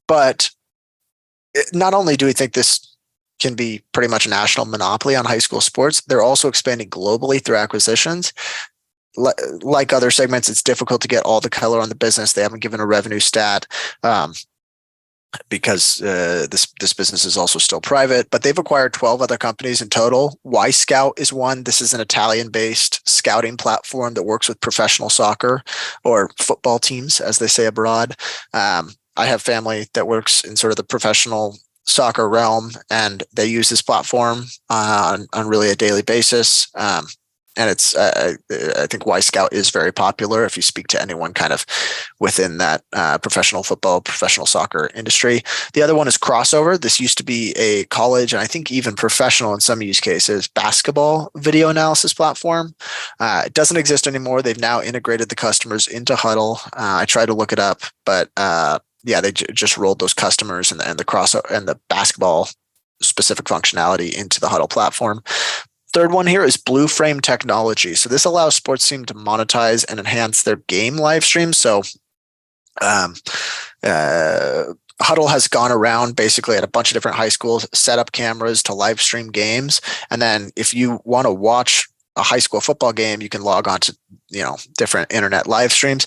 But not only do we think this can be pretty much a national monopoly on high school sports, they're also expanding globally through acquisitions. Like other segments, it's difficult to get all the color on the business. They haven't given a revenue stat because this business is also still private, but they've acquired 12 other companies in total. Y-Scout is one. This is an Italian-based scouting platform that works with professional soccer or football teams, as they say abroad. I have family that works in sort of the professional soccer realm, and they use this platform on really a daily basis. And it's I think Y-Scout is very popular if you speak to anyone kind of within that professional football, professional soccer industry. The other one is Crossover. This used to be a college, and I think even professional in some use cases, basketball video analysis platform. It doesn't exist anymore. They've now integrated the customers into Huddle. I tried to look it up, but yeah, they just rolled those customers and the crossover and the basketball specific functionality into the Huddle platform. Third one here is Blue Frame Technology. So this allows sports teams to monetize and enhance their game live streams. So Huddle has gone around basically at a bunch of different high schools, set up cameras to live stream games. And then if you want to watch a high school football game, you can log on to different internet live streams.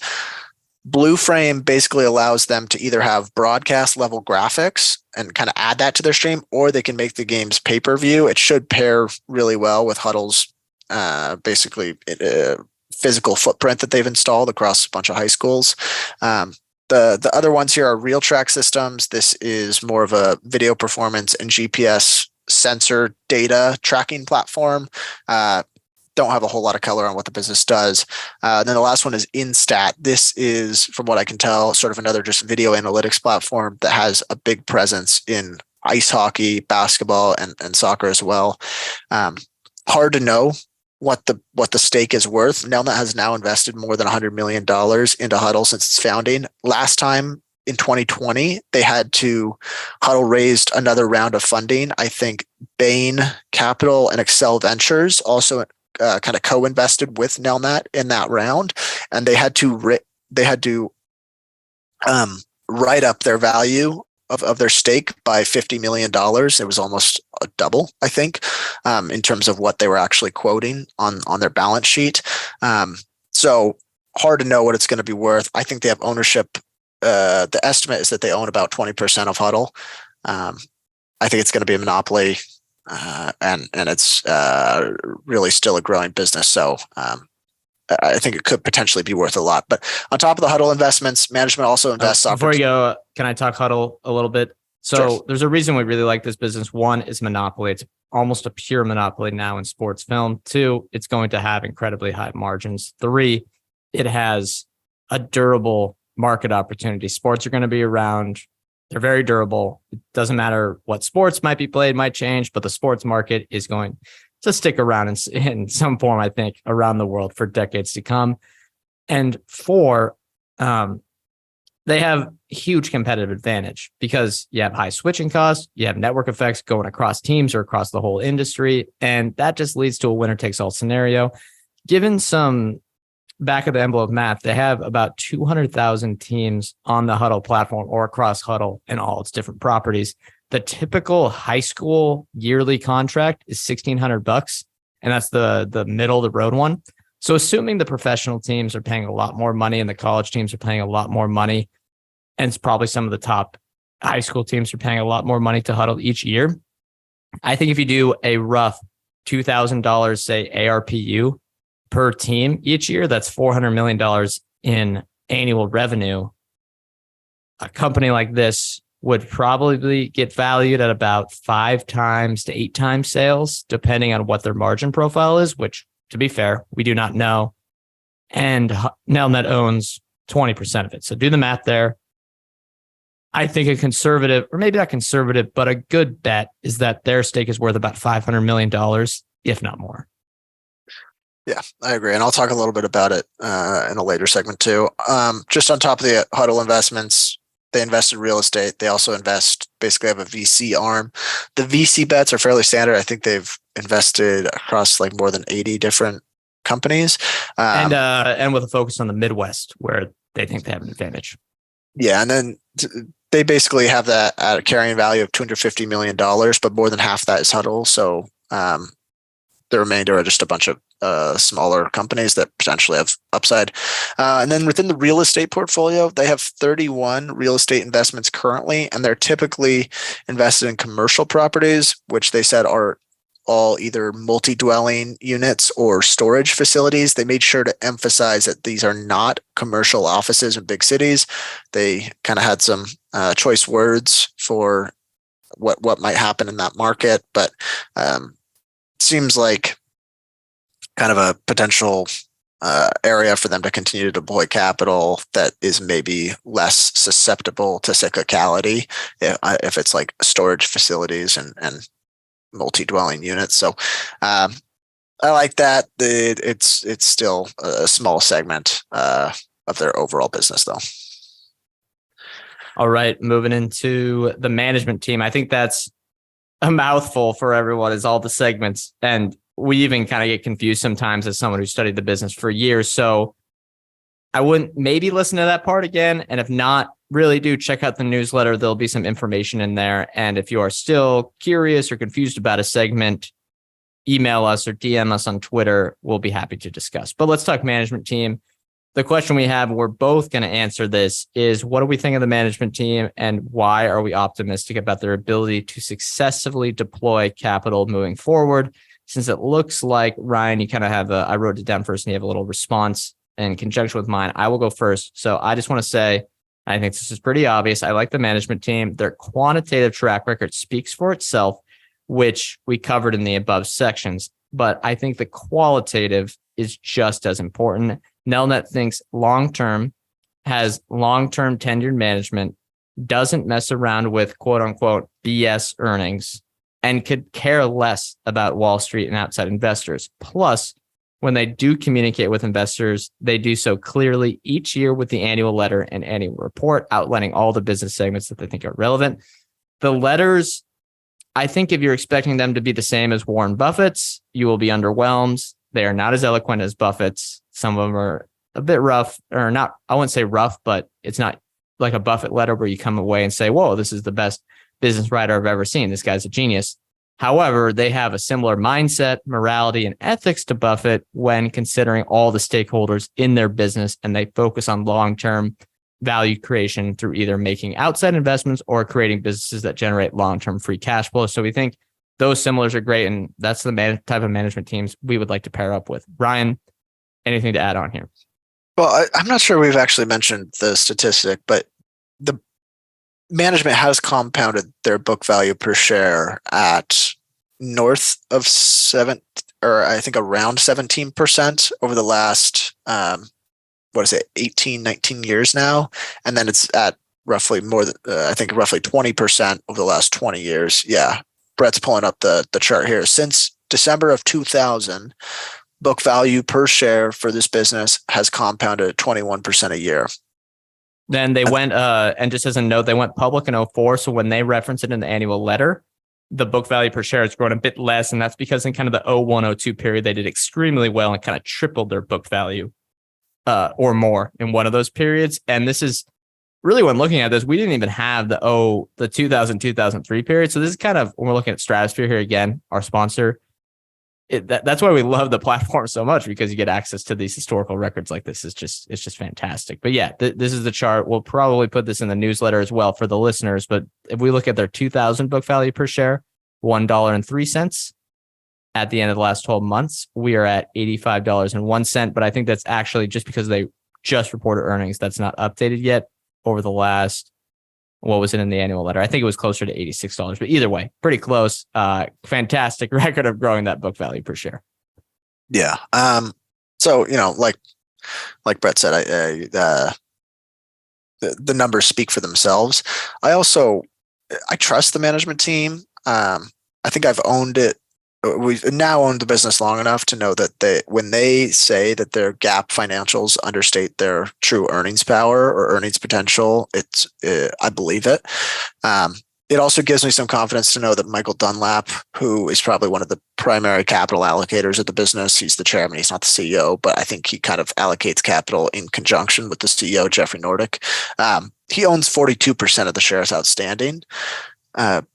Blue Frame basically allows them to either have broadcast level graphics and kind of add that to their stream, or they can make the games pay-per-view. It should pair really well with Huddle's basically physical footprint that they've installed across a bunch of high schools. The other ones here are Real Track Systems. This is more of a video performance and GPS sensor data tracking platform. Don't have a whole lot of color on what the business does. Then the last one is Instat. This is, from what I can tell, sort of another just video analytics platform that has a big presence in ice hockey, basketball, and soccer as well. Hard to know what the stake is worth. Nelnet has now invested more than $100 million into Huddle since its founding. Last time in 2020, Huddle raised another round of funding. I think Bain Capital and Excel Ventures also kind of co-invested with Nelnet in that round, and they had to write up their value of their stake by $50 million. It was almost a double, I think, in terms of what they were actually quoting on their balance sheet. So hard to know what it's going to be worth. I think they have ownership. The estimate is that they own about 20% of Huddle. I think it's going to be a monopoly. And it's really still a growing business. So I think it could potentially be worth a lot. But on top of the Huddle investments, management also invests. Before you go, can I talk Huddle a little bit? So Sure. There's a reason we really like this business. One is monopoly. It's almost a pure monopoly now in sports film. Two, it's going to have incredibly high margins. Three, it has a durable market opportunity. Sports are going to be around. They're very durable. It doesn't matter what sports might be played, might change, but the sports market is going to stick around in some form, I think, around the world for decades to come. And four, they have huge competitive advantage because you have high switching costs, you have network effects going across teams or across the whole industry, and that just leads to a winner takes all scenario. Given some back of the envelope math, they have about 200,000 teams on the Huddle platform or across Huddle and all its different properties. The typical high school yearly contract is $1,600, and that's the middle of the road one. So assuming the professional teams are paying a lot more money and the college teams are paying a lot more money, and it's probably some of the top high school teams are paying a lot more money to Huddle each year. I think if you do a rough $2,000, say ARPU per team each year, that's $400 million in annual revenue. A company like this would probably get valued at about 5 times to 8 times sales, depending on what their margin profile is, which, to be fair, we do not know. And Nelnet owns 20% of it. So do the math there. I think a conservative, or maybe not conservative, but a good bet is that their stake is worth about $500 million, if not more. Yeah, I agree. And I'll talk a little bit about it in a later segment too. Just on top of the Huddle investments, they invest in real estate. They also basically have a VC arm. The VC bets are fairly standard. I think they've invested across like more than 80 different companies. And with a focus on the Midwest, where they think they have an advantage. Yeah, and then they basically have that at a carrying value of $250 million, but more than half that is Huddle. So the remainder are just a bunch of smaller companies that potentially have upside. And then within the real estate portfolio, they have 31 real estate investments currently, and they're typically invested in commercial properties, which they said are all either multi-dwelling units or storage facilities. They made sure to emphasize that these are not commercial offices in big cities. They kind of had some choice words for what might happen in that market, but seems like kind of a potential area for them to continue to deploy capital that is maybe less susceptible to cyclicality if it's like storage facilities and multi-dwelling units. So I like that. It's still a small segment of their overall business though. All right, moving into the management team. I think that's a mouthful for everyone, is all the segments. And we even kind of get confused sometimes as someone who studied the business for years. So I wouldn't maybe listen to that part again. And if not, really do check out the newsletter. There'll be some information in there. And if you are still curious or confused about a segment, email us or DM us on Twitter. We'll be happy to discuss. But let's talk management team. The question we have, we're both going to answer this, is what do we think of the management team and why are we optimistic about their ability to successfully deploy capital moving forward? Since it looks like, Ryan, you kind of have I wrote it down first and you have a little response in conjunction with mine. I will go first. So I just want to say I think this is pretty obvious. I like the management team. Their quantitative track record speaks for itself, which we covered in the above sections. But I think the qualitative is just as important. Nelnet thinks long-term, has long-term tenured management, doesn't mess around with quote unquote BS earnings, and could care less about Wall Street and outside investors. Plus, when they do communicate with investors, they do so clearly each year with the annual letter and annual report outlining all the business segments that they think are relevant. The letters, I think if you're expecting them to be the same as Warren Buffett's, you will be underwhelmed. They are not as eloquent as Buffett's. Some of them are a bit rough, or not, I wouldn't say rough, but it's not like a Buffett letter where you come away and say, whoa, this is the best business writer I've ever seen. This guy's a genius. However, they have a similar mindset, morality, and ethics to Buffett when considering all the stakeholders in their business, and they focus on long-term value creation through either making outside investments or creating businesses that generate long-term free cash flow. So we think those similars are great, and that's the type of management teams we would like to pair up with. Ryan, anything to add on here? Well, I'm not sure we've actually mentioned the statistic, but the management has compounded their book value per share at north of I think around 17% over the last, 18, 19 years now. And then it's at roughly more than, I think roughly 20% over the last 20 years. Yeah. Brett's pulling up the chart here. Since December of 2000, book value per share for this business has compounded at 21% a year. Then they went, and just as a note, they went public in 2004. So when they reference it in the annual letter, the book value per share has grown a bit less. And that's because in kind of the 2001, 2002 period, they did extremely well and kind of tripled their book value or more in one of those periods. And this is really, when looking at this, we didn't even have the 2000, 2003 period. So this is kind of, when we're looking at Stratosphere here again, our sponsor, that's why we love the platform so much, because you get access to these historical records like this. It's just fantastic. But yeah, this is the chart. We'll probably put this in the newsletter as well for the listeners. But if we look at their 2000 book value per share, $1.03 at the end of the last 12 months, we are at $85.01. But I think that's actually just because they just reported earnings. That's not updated yet over the last, what was it in the annual letter? I think it was closer to $86, but either way, pretty close. Fantastic record of growing that book value per share. Yeah. So, like Brett said, the numbers speak for themselves. I trust the management team. I think I've owned it. We've now owned the business long enough to know that when they say that their GAAP financials understate their true earnings power or earnings potential, I believe it. It also gives me some confidence to know that Michael Dunlap, who is probably one of the primary capital allocators of the business, he's the chairman, he's not the CEO, but I think he kind of allocates capital in conjunction with the CEO, Jeffrey Nordick. He owns 42% of the shares outstanding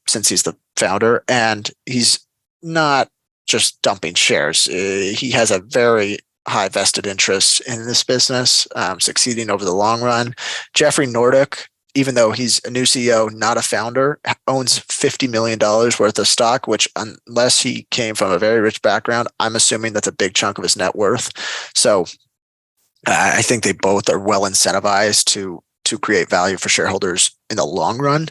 since he's the founder, and he's not just dumping shares. He has a very high vested interest in this business succeeding over the long run. Jeffrey Nordick, even though he's a new CEO, not a founder, owns $50 million worth of stock, which, unless he came from a very rich background, I'm assuming that's a big chunk of his net worth. So I think they both are well incentivized to create value for shareholders in the long run.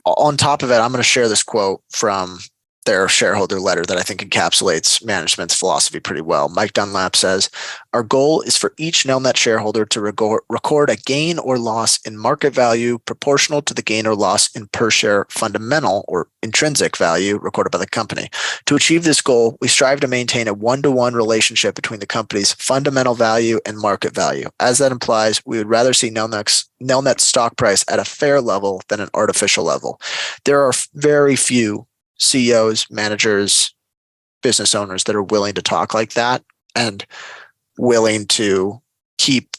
On top of it, I'm going to share this quote from their shareholder letter that I think encapsulates management's philosophy pretty well. Mike Dunlap says, "Our goal is for each Nelnet shareholder to record a gain or loss in market value proportional to the gain or loss in per share fundamental or intrinsic value recorded by the company. To achieve this goal, we strive to maintain a one-to-one relationship between the company's fundamental value and market value. As that implies, we would rather see Nelnet's stock price at a fair level than an artificial level. There are very few CEOs, managers, business owners that are willing to talk like that and willing to keep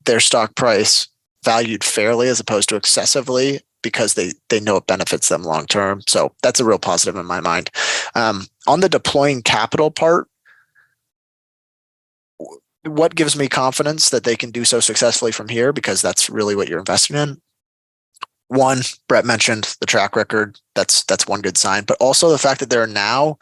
their stock price valued fairly as opposed to excessively, because they know it benefits them long term. So that's a real positive in my mind. On the deploying capital part, what gives me confidence that they can do so successfully from here, because that's really what you're investing in. One, Brett mentioned the track record. That's one good sign, but also the fact that they're now,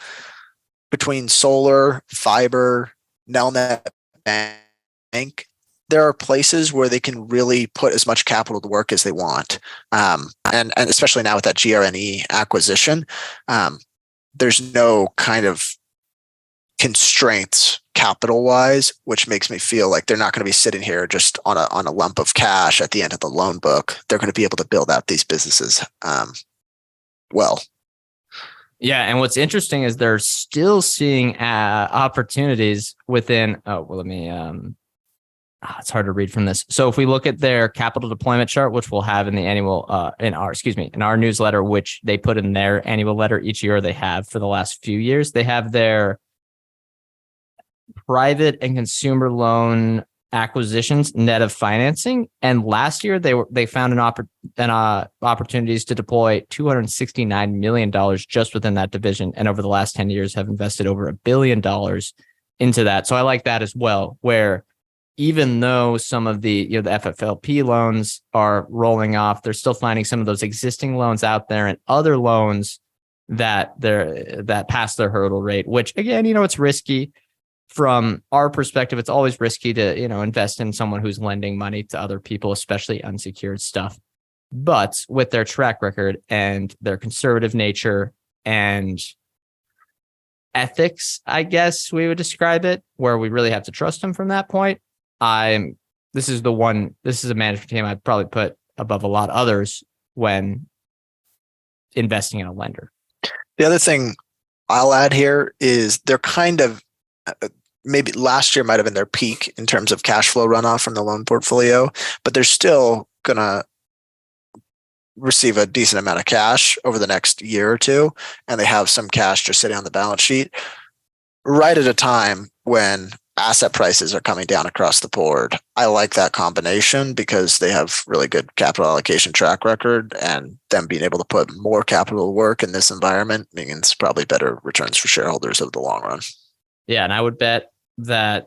between solar, fiber, Nelnet Bank, there are places where they can really put as much capital to work as they want. And especially now with that GRNE acquisition, there's no kind of constraints capital wise, which makes me feel like they're not going to be sitting here just on a lump of cash at the end of the loan book. They're going to be able to build out these businesses well. Yeah, and what's interesting is they're still seeing opportunities within. It's hard to read from this. So if we look at their capital deployment chart, which we'll have in the annual, in our newsletter, which they put in their annual letter each year, they have for the last few years, they have their private and consumer loan acquisitions net of financing. And last year they found opportunities to deploy $269 million just within that division. And over the last 10 years have invested over $1 billion into that. So I like that as well, where even though some of the FFLP loans are rolling off, they're still finding some of those existing loans out there and other loans that pass their hurdle rate, which again, it's risky. From our perspective, it's always risky to, invest in someone who's lending money to other people, especially unsecured stuff. But with their track record and their conservative nature and ethics, I guess we would describe it, where we really have to trust them from that point. This is a management team I'd probably put above a lot of others when investing in a lender. The other thing I'll add here is they're kind of, maybe last year might have been their peak in terms of cash flow runoff from the loan portfolio, but they're still going to receive a decent amount of cash over the next year or two. And they have some cash just sitting on the balance sheet right at a time when asset prices are coming down across the board. I like that combination because they have really good capital allocation track record, and them being able to put more capital to work in this environment means probably better returns for shareholders over the long run. Yeah, and I would bet that,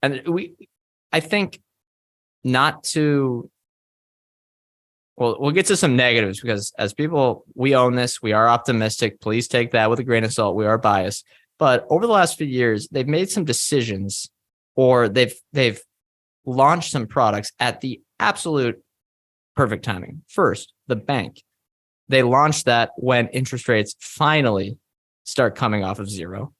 I think not to, we'll get to some negatives because as people, we own this, we are optimistic. Please take that with a grain of salt. We are biased. But over the last few years, they've made some decisions, or they've launched some products at the absolute perfect timing. First, the bank. They launched that when interest rates finally start coming off of zero.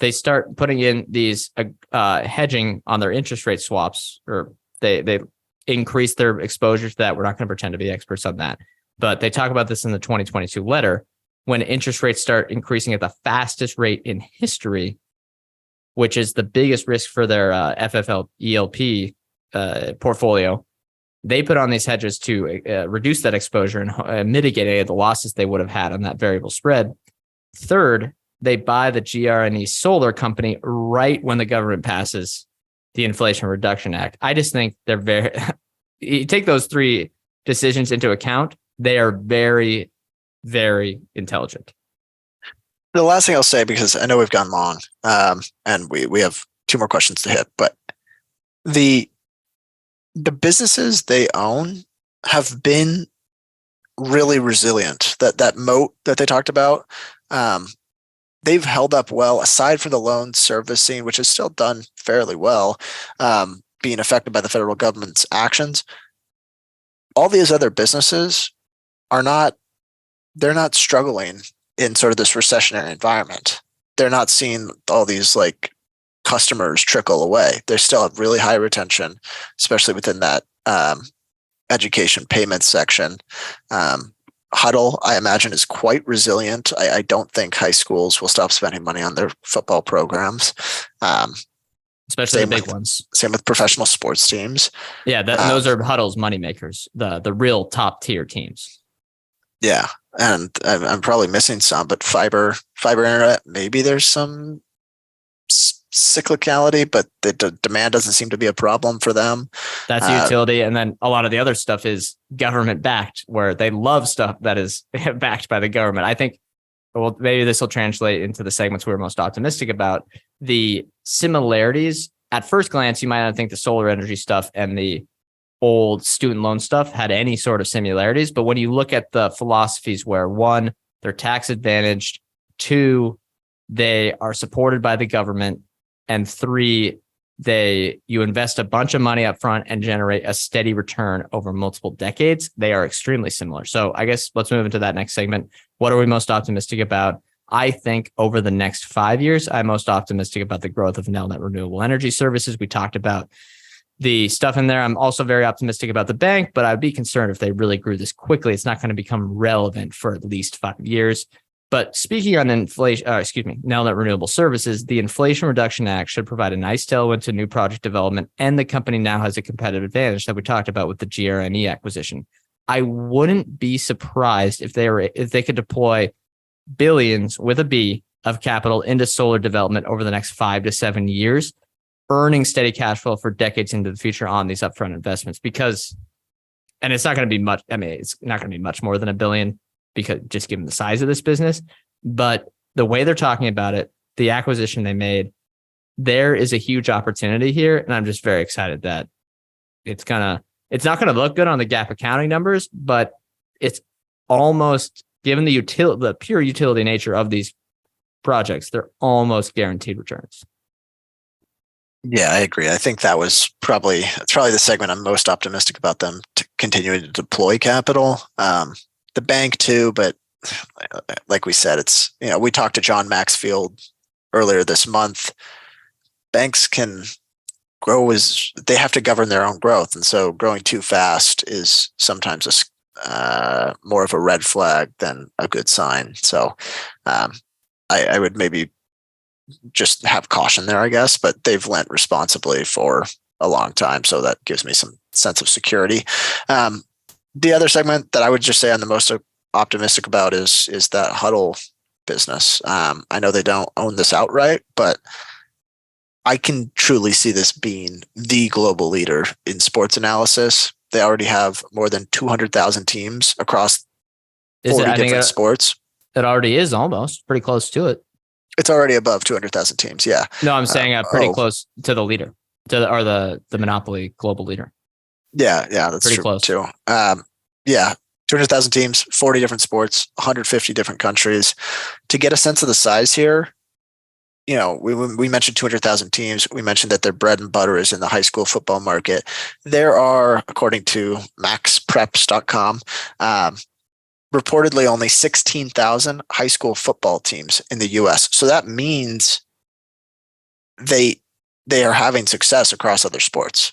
They start putting in these hedging on their interest rate swaps, or they increase their exposure to that. We're not going to pretend to be experts on that, but they talk about this in the 2022 letter. When interest rates start increasing at the fastest rate in history, which is the biggest risk for their FFLELP portfolio, they put on these hedges to reduce that exposure and mitigate any of the losses they would have had on that variable spread. Third, they buy the GRNE solar company right when the government passes the Inflation Reduction Act. I just think they're you take those three decisions into account, they are very, very intelligent. The last thing I'll say, because I know we've gone long, and we have two more questions to hit, but the businesses they own have been really resilient. That moat that they talked about, they've held up well, aside from the loan servicing, which is still done fairly well, being affected by the federal government's actions. All these other businesses they're not struggling in sort of this recessionary environment. They're not seeing all these like customers trickle away. They still have really high retention, especially within that education payments section. Huddle, I imagine, is quite resilient. I don't think high schools will stop spending money on their football programs. Especially the big ones. Same with professional sports teams. Yeah, those are Huddle's moneymakers, the real top tier teams. Yeah, and I'm probably missing some, but fiber internet, maybe there's some cyclicality, but the demand doesn't seem to be a problem for them. That's utility. And then a lot of the other stuff is government backed, where they love stuff that is backed by the government. I think, well, maybe this will translate into the segments we're most optimistic about. The similarities, at first glance, you might not think the solar energy stuff and the old student loan stuff had any sort of similarities. But when you look at the philosophies where, one, they're tax advantaged, two, they are supported by the government, and three, You invest a bunch of money up front and generate a steady return over multiple decades. They are extremely similar. So I guess let's move into that next segment. What are we most optimistic about? I think over the next 5 years, I'm most optimistic about the growth of Nelnet Renewable Energy Services. We talked about the stuff in there. I'm also very optimistic about the bank, but I'd be concerned if they really grew this quickly. It's not going to become relevant for at least 5 years. But speaking on Nelnet Renewable Services, the Inflation Reduction Act should provide a nice tailwind to new project development, and the company now has a competitive advantage that we talked about with the GRNE acquisition. I wouldn't be surprised if they could deploy billions with a B of capital into solar development over the next 5 to 7 years, earning steady cash flow for decades into the future on these upfront investments. And it's not going to be much. I mean, it's not going to be much more than $1 billion because just given the size of this business, but the way they're talking about it, the acquisition they made, there is a huge opportunity here. And I'm just very excited that it's not going to look good on the GAAP accounting numbers, but it's almost, given the pure utility nature of these projects, they're almost guaranteed returns. Yeah, I agree. I think it's probably the segment I'm most optimistic about them to continuing to deploy capital. The bank too, but like we said, we talked to John Maxfield earlier this month. Banks can grow they have to govern their own growth, and so growing too fast is sometimes more of a red flag than a good sign. So I would maybe just have caution there, I guess, but they've lent responsibly for a long time. So that gives me some sense of security. The other segment that I would just say I'm the most optimistic about is that huddle business. I know they don't own this outright, but I can truly see this being the global leader in sports analysis. They already have more than 200,000 teams across 40 different sports. It already is almost pretty close to it. It's already above 200,000 teams. Yeah. No, I'm saying pretty close to the leader, or the monopoly global leader. Yeah, that's pretty close too. 200,000 teams, 40 different sports, 150 different countries. To get a sense of the size here, we mentioned 200,000 teams. We mentioned that their bread and butter is in the high school football market. There are, according to maxpreps.com, reportedly only 16,000 high school football teams in the US. So that means they are having success across other sports.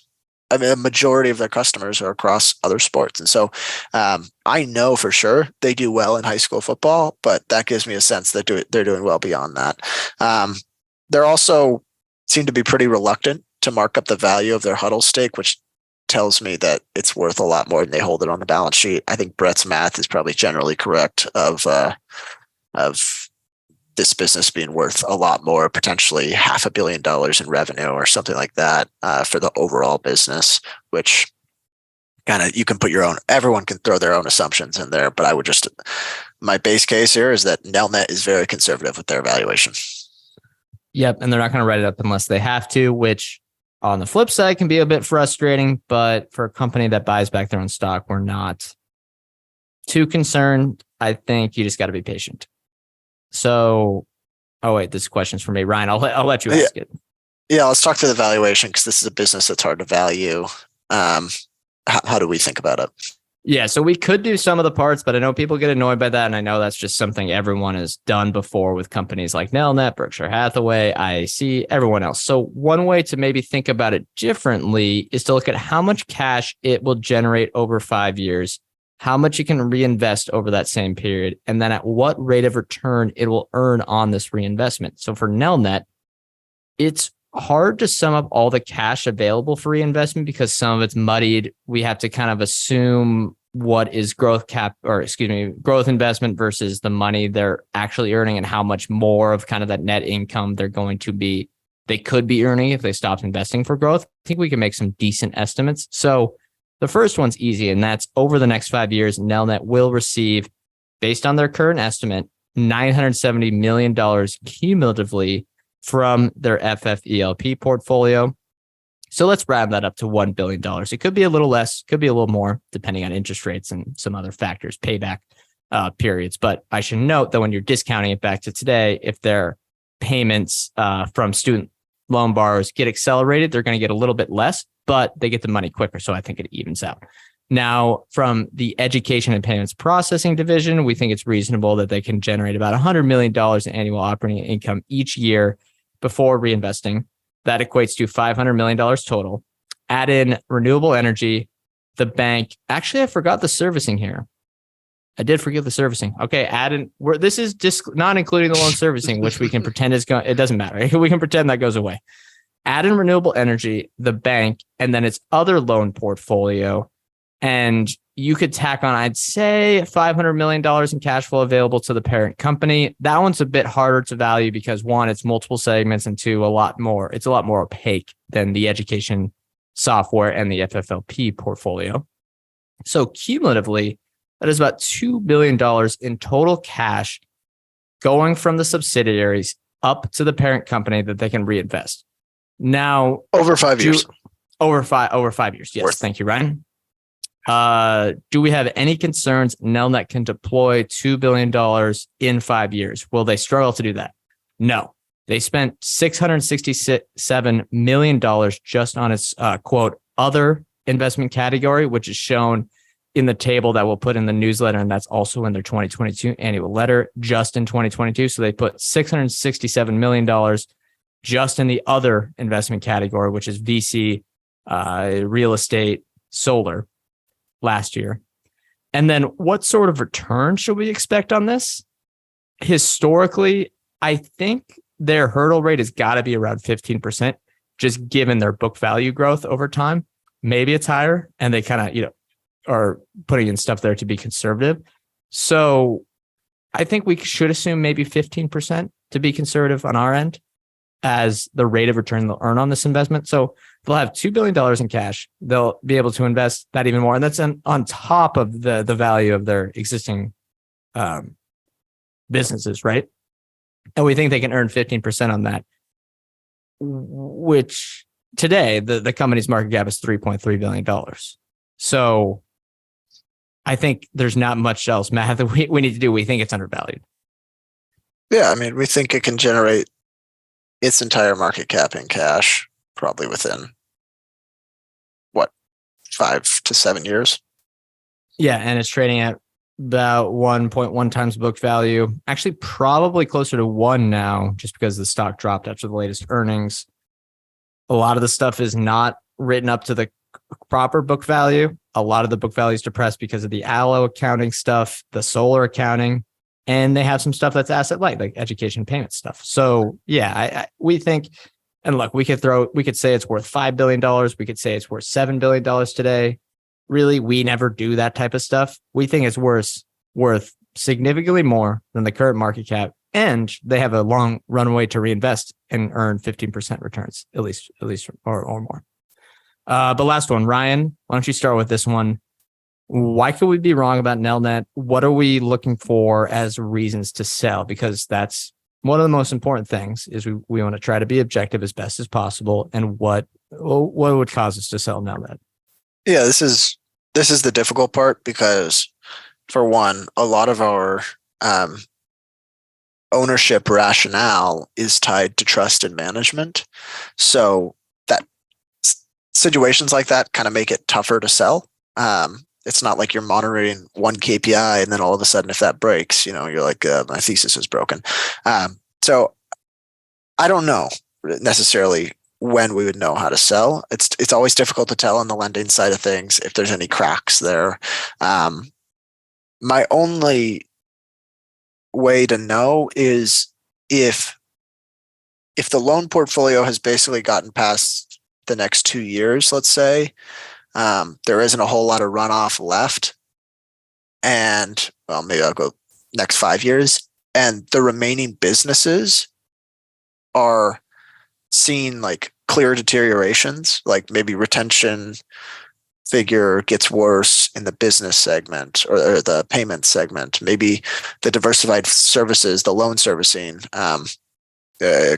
I mean, a majority of their customers are across other sports. And so I know for sure they do well in high school football, but that gives me a sense that they're doing well beyond that. They're also seem to be pretty reluctant to mark up the value of their Huddle stake, which tells me that it's worth a lot more than they hold it on the balance sheet. I think Brett's math is probably generally correct of this business being worth a lot more, potentially $500 million in revenue or something like that for the overall business, which kind of you can put everyone can throw their own assumptions in there. But my base case here is that Nelnet is very conservative with their valuation. Yep. And they're not going to write it up unless they have to, which on the flip side can be a bit frustrating. But for a company that buys back their own stock, we're not too concerned. I think you just got to be patient. So, this question's for me, Ryan. I'll let you ask it. Yeah, let's talk through the valuation because this is a business that's hard to value. How do we think about it? Yeah, so we could do some of the parts, but I know people get annoyed by that, and I know that's just something everyone has done before with companies like Nelnet, Berkshire Hathaway, IAC, everyone else. So one way to maybe think about it differently is to look at how much cash it will generate over 5 years, how much you can reinvest over that same period, and then at what rate of return it will earn on this reinvestment. So for Nelnet, it's hard to sum up all the cash available for reinvestment because some of it's muddied. We have to kind of assume what is growth investment versus the money they're actually earning and how much more of kind of that net income they could be earning if they stopped investing for growth. I think we can make some decent estimates. So the first one's easy, and that's over the next 5 years, Nelnet will receive, based on their current estimate, $970 million cumulatively from their FFELP portfolio. So let's round that up to $1 billion. It could be a little less, could be a little more, depending on interest rates and some other factors, payback periods. But I should note that when you're discounting it back to today, if their payments from student loan borrowers get accelerated, they're going to get a little bit less, but they get the money quicker. So I think it evens out. Now, from the education and payments processing division, we think it's reasonable that they can generate about $100 million in annual operating income each year before reinvesting. That equates to $500 million total. Add in renewable energy, the bank. Actually, I forgot the servicing here. I did forget the servicing. Okay, add in. This is just not including the loan servicing, which we can pretend is going. It doesn't matter. We can pretend that goes away. Add in renewable energy, the bank, and then its other loan portfolio. And you could tack on, I'd say, $500 million in cash flow available to the parent company. That one's a bit harder to value because one, it's multiple segments, and two, it's a lot more opaque than the education software and the FFLP portfolio. So cumulatively, that is about $2 billion in total cash going from the subsidiaries up to the parent company that they can reinvest. Now, over 5 years. Over 5 years. Yes. Thank you, Ryan. Do we have any concerns Nelnet can deploy $2 billion in 5 years? Will they struggle to do that? No. They spent $667 million just on its, quote, other investment category, which is shown in the table that we'll put in the newsletter. And that's also in their 2022 annual letter, just in 2022. So they put $667 million just in the other investment category, which is VC, real estate, solar, last year. And then what sort of return should we expect on this? Historically, I think their hurdle rate has got to be around 15%, just given their book value growth over time. Maybe it's higher, and they kind of, are putting in stuff there to be conservative. So I think we should assume maybe 15% to be conservative on our end as the rate of return they'll earn on this investment. So they'll have $2 billion in cash. They'll be able to invest that even more. And that's on top of the value of their existing businesses, right? And we think they can earn 15% on that, which today the company's market cap is $3.3 billion. So I think there's not much else math that we need to do. We think it's undervalued. Yeah, I mean, we think it can generate its entire market cap in cash, probably within 5 to 7 years. Yeah, and it's trading at about 1.1 times book value. Actually, probably closer to 1 now, just because the stock dropped after the latest earnings. A lot of the stuff is not written up to the proper book value. A lot of the book value is depressed because of the ALO accounting stuff, the solar accounting, and they have some stuff that's asset light, like education payment stuff. So yeah, we think, and look, we could say it's worth $5 billion. We could say it's worth $7 billion today. Really, we never do that type of stuff. We think it's worth significantly more than the current market cap, and they have a long runway to reinvest and earn 15% returns, at least or more. But last one, Ryan, why don't you start with this one? Why could we be wrong about Nelnet? What are we looking for as reasons to sell? Because that's one of the most important things is we want to try to be objective as best as possible. And what would cause us to sell Nelnet? Yeah, this is the difficult part because, for one, a lot of our ownership rationale is tied to trust and management. So that situations like that kind of make it tougher to sell. It's not like you're monitoring one KPI and then all of a sudden, if that breaks, you're like, my thesis is broken. So I don't know necessarily when we would know how to sell. It's always difficult to tell on the lending side of things if there's any cracks there. My only way to know is if the loan portfolio has basically gotten past the next 2 years, let's say, there isn't a whole lot of runoff left. And maybe I'll go next 5 years. And the remaining businesses are seeing like clear deteriorations, like maybe retention figure gets worse in the business segment or the payment segment. Maybe the diversified services, the loan servicing,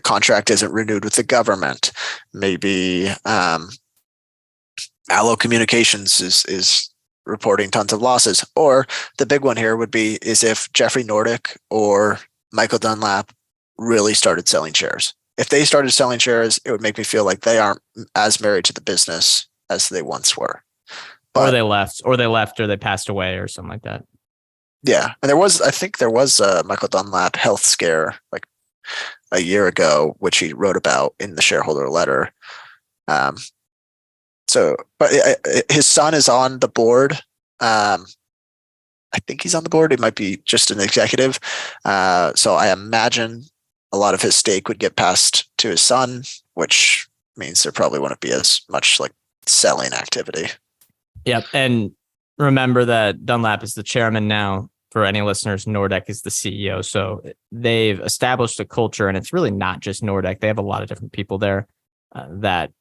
contract isn't renewed with the government. Maybe Allo Communications is reporting tons of losses. Or the big one here is if Jeffrey Nordick or Michael Dunlap really started selling shares. if they started selling shares, it would make me feel like they aren't as married to the business as they once were. But, or they left, or they passed away, or something like that. Yeah, and I think there was a Michael Dunlap health scare like a year ago, which he wrote about in the shareholder letter. His son is on the board. I think he's on the board. He might be just an executive. So I imagine a lot of his stake would get passed to his son, which means there probably wouldn't be as much like selling activity. Yep. And remember that Dunlap is the chairman now. For any listeners, Nordec is the CEO. So they've established a culture, and it's really not just Nordec. They have a lot of different people there that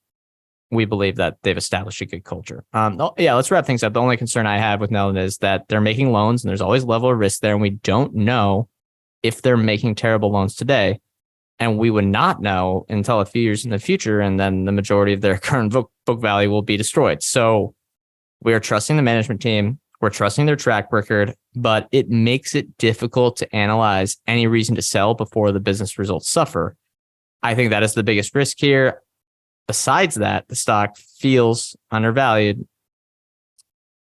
we believe that they've established a good culture. Let's wrap things up. The only concern I have with Nelnet is that they're making loans, and there's always level of risk there, and we don't know if they're making terrible loans today. And we would not know until a few years in the future, and then the majority of their current book value will be destroyed. So we are trusting the management team. We're trusting their track record, but it makes it difficult to analyze any reason to sell before the business results suffer. I think that is the biggest risk here. Besides that, the stock feels undervalued,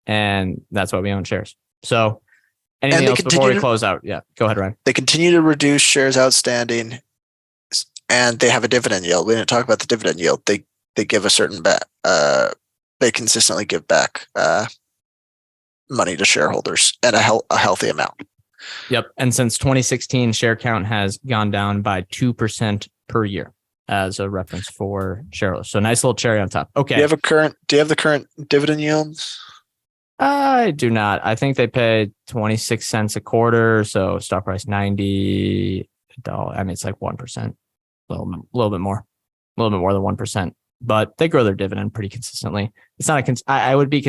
and that's why we own shares. So anything else before we close out? Yeah, go ahead, Ryan. They continue to reduce shares outstanding, and they have a dividend yield. We didn't talk about the dividend yield. They give a certain they consistently give back money to shareholders at a healthy amount. Yep. And since 2016, share count has gone down by 2% per year as a reference for shareholders. So nice little cherry on top. Okay. Do you have the current dividend yields? I do not. I think they pay 26 cents a quarter. So stock price $90. I mean, it's like 1%, a little bit more than 1%, but they grow their dividend pretty consistently. It's not I would be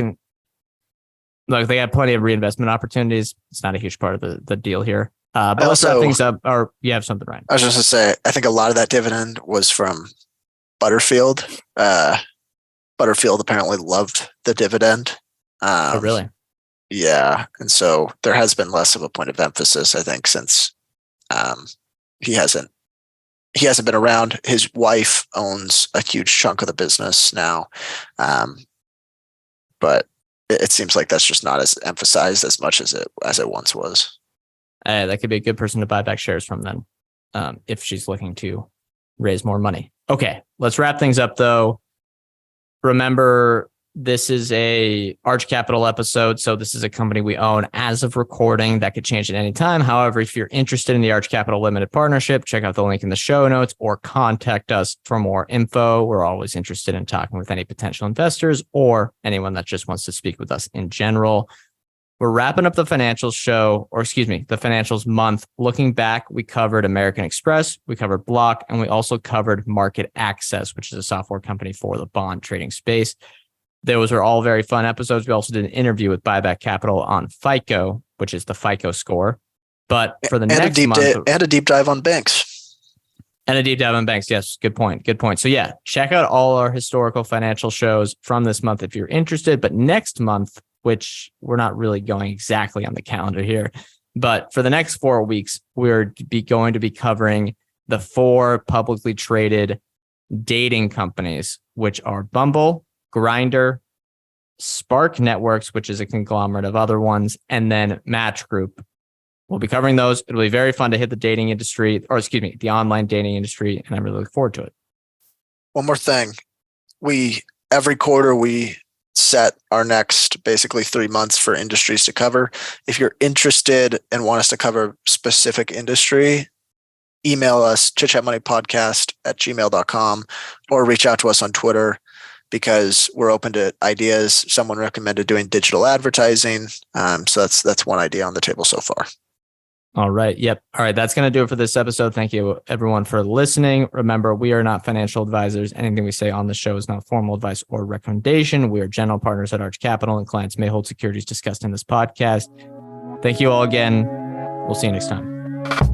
look, they have plenty of reinvestment opportunities. It's not a huge part of the deal here. But let's wrap things up. Or you have something, Ryan? I was just going to say, I think a lot of that dividend was from Butterfield. Butterfield apparently loved the dividend. Oh, really? Yeah. And so there has been less of a point of emphasis, I think, since he hasn't been around. His wife owns a huge chunk of the business now. But it seems like that's just not as emphasized as much as it once was. That could be a good person to buy back shares from then, if she's looking to raise more money. Okay, let's wrap things up though. Remember, this is a Arch Capital episode, so this is a company we own as of recording. That could change at any time. However, if you're interested in the Arch Capital Limited Partnership, check out the link in the show notes or contact us for more info. We're always interested in talking with any potential investors or anyone that just wants to speak with us in general. We're wrapping up the financials the financials month. Looking back, we covered American Express, we covered Block, and we also covered Market Access, which is a software company for the bond trading space. Those are all very fun episodes. We also did an interview with Buyback Capital on FICO, which is the FICO score. But for the next month... And a deep dive on banks. And a deep dive on banks. Yes, good point. So yeah, check out all our historical financial shows from this month if you're interested. But next month, which we're not really going exactly on the calendar here, but for the next 4 weeks, we're going to be covering the 4 publicly traded dating companies, which are Bumble, Grindr, Spark Networks, which is a conglomerate of other ones, and then Match Group. We'll be covering those. It'll be very fun to hit the dating industry, the online dating industry, and I really look forward to it. One more thing. Every quarter we set our next basically 3 months for industries to cover. If you're interested and want us to cover specific industry, email us chitchatmoneypodcast@gmail.com or reach out to us on Twitter, because we're open to ideas. Someone recommended doing digital advertising. So that's one idea on the table so far. All right. Yep. All right. That's going to do it for this episode. Thank you, everyone, for listening. Remember, we are not financial advisors. Anything we say on the show is not formal advice or recommendation. We are general partners at Arch Capital, and clients may hold securities discussed in this podcast. Thank you all again. We'll see you next time.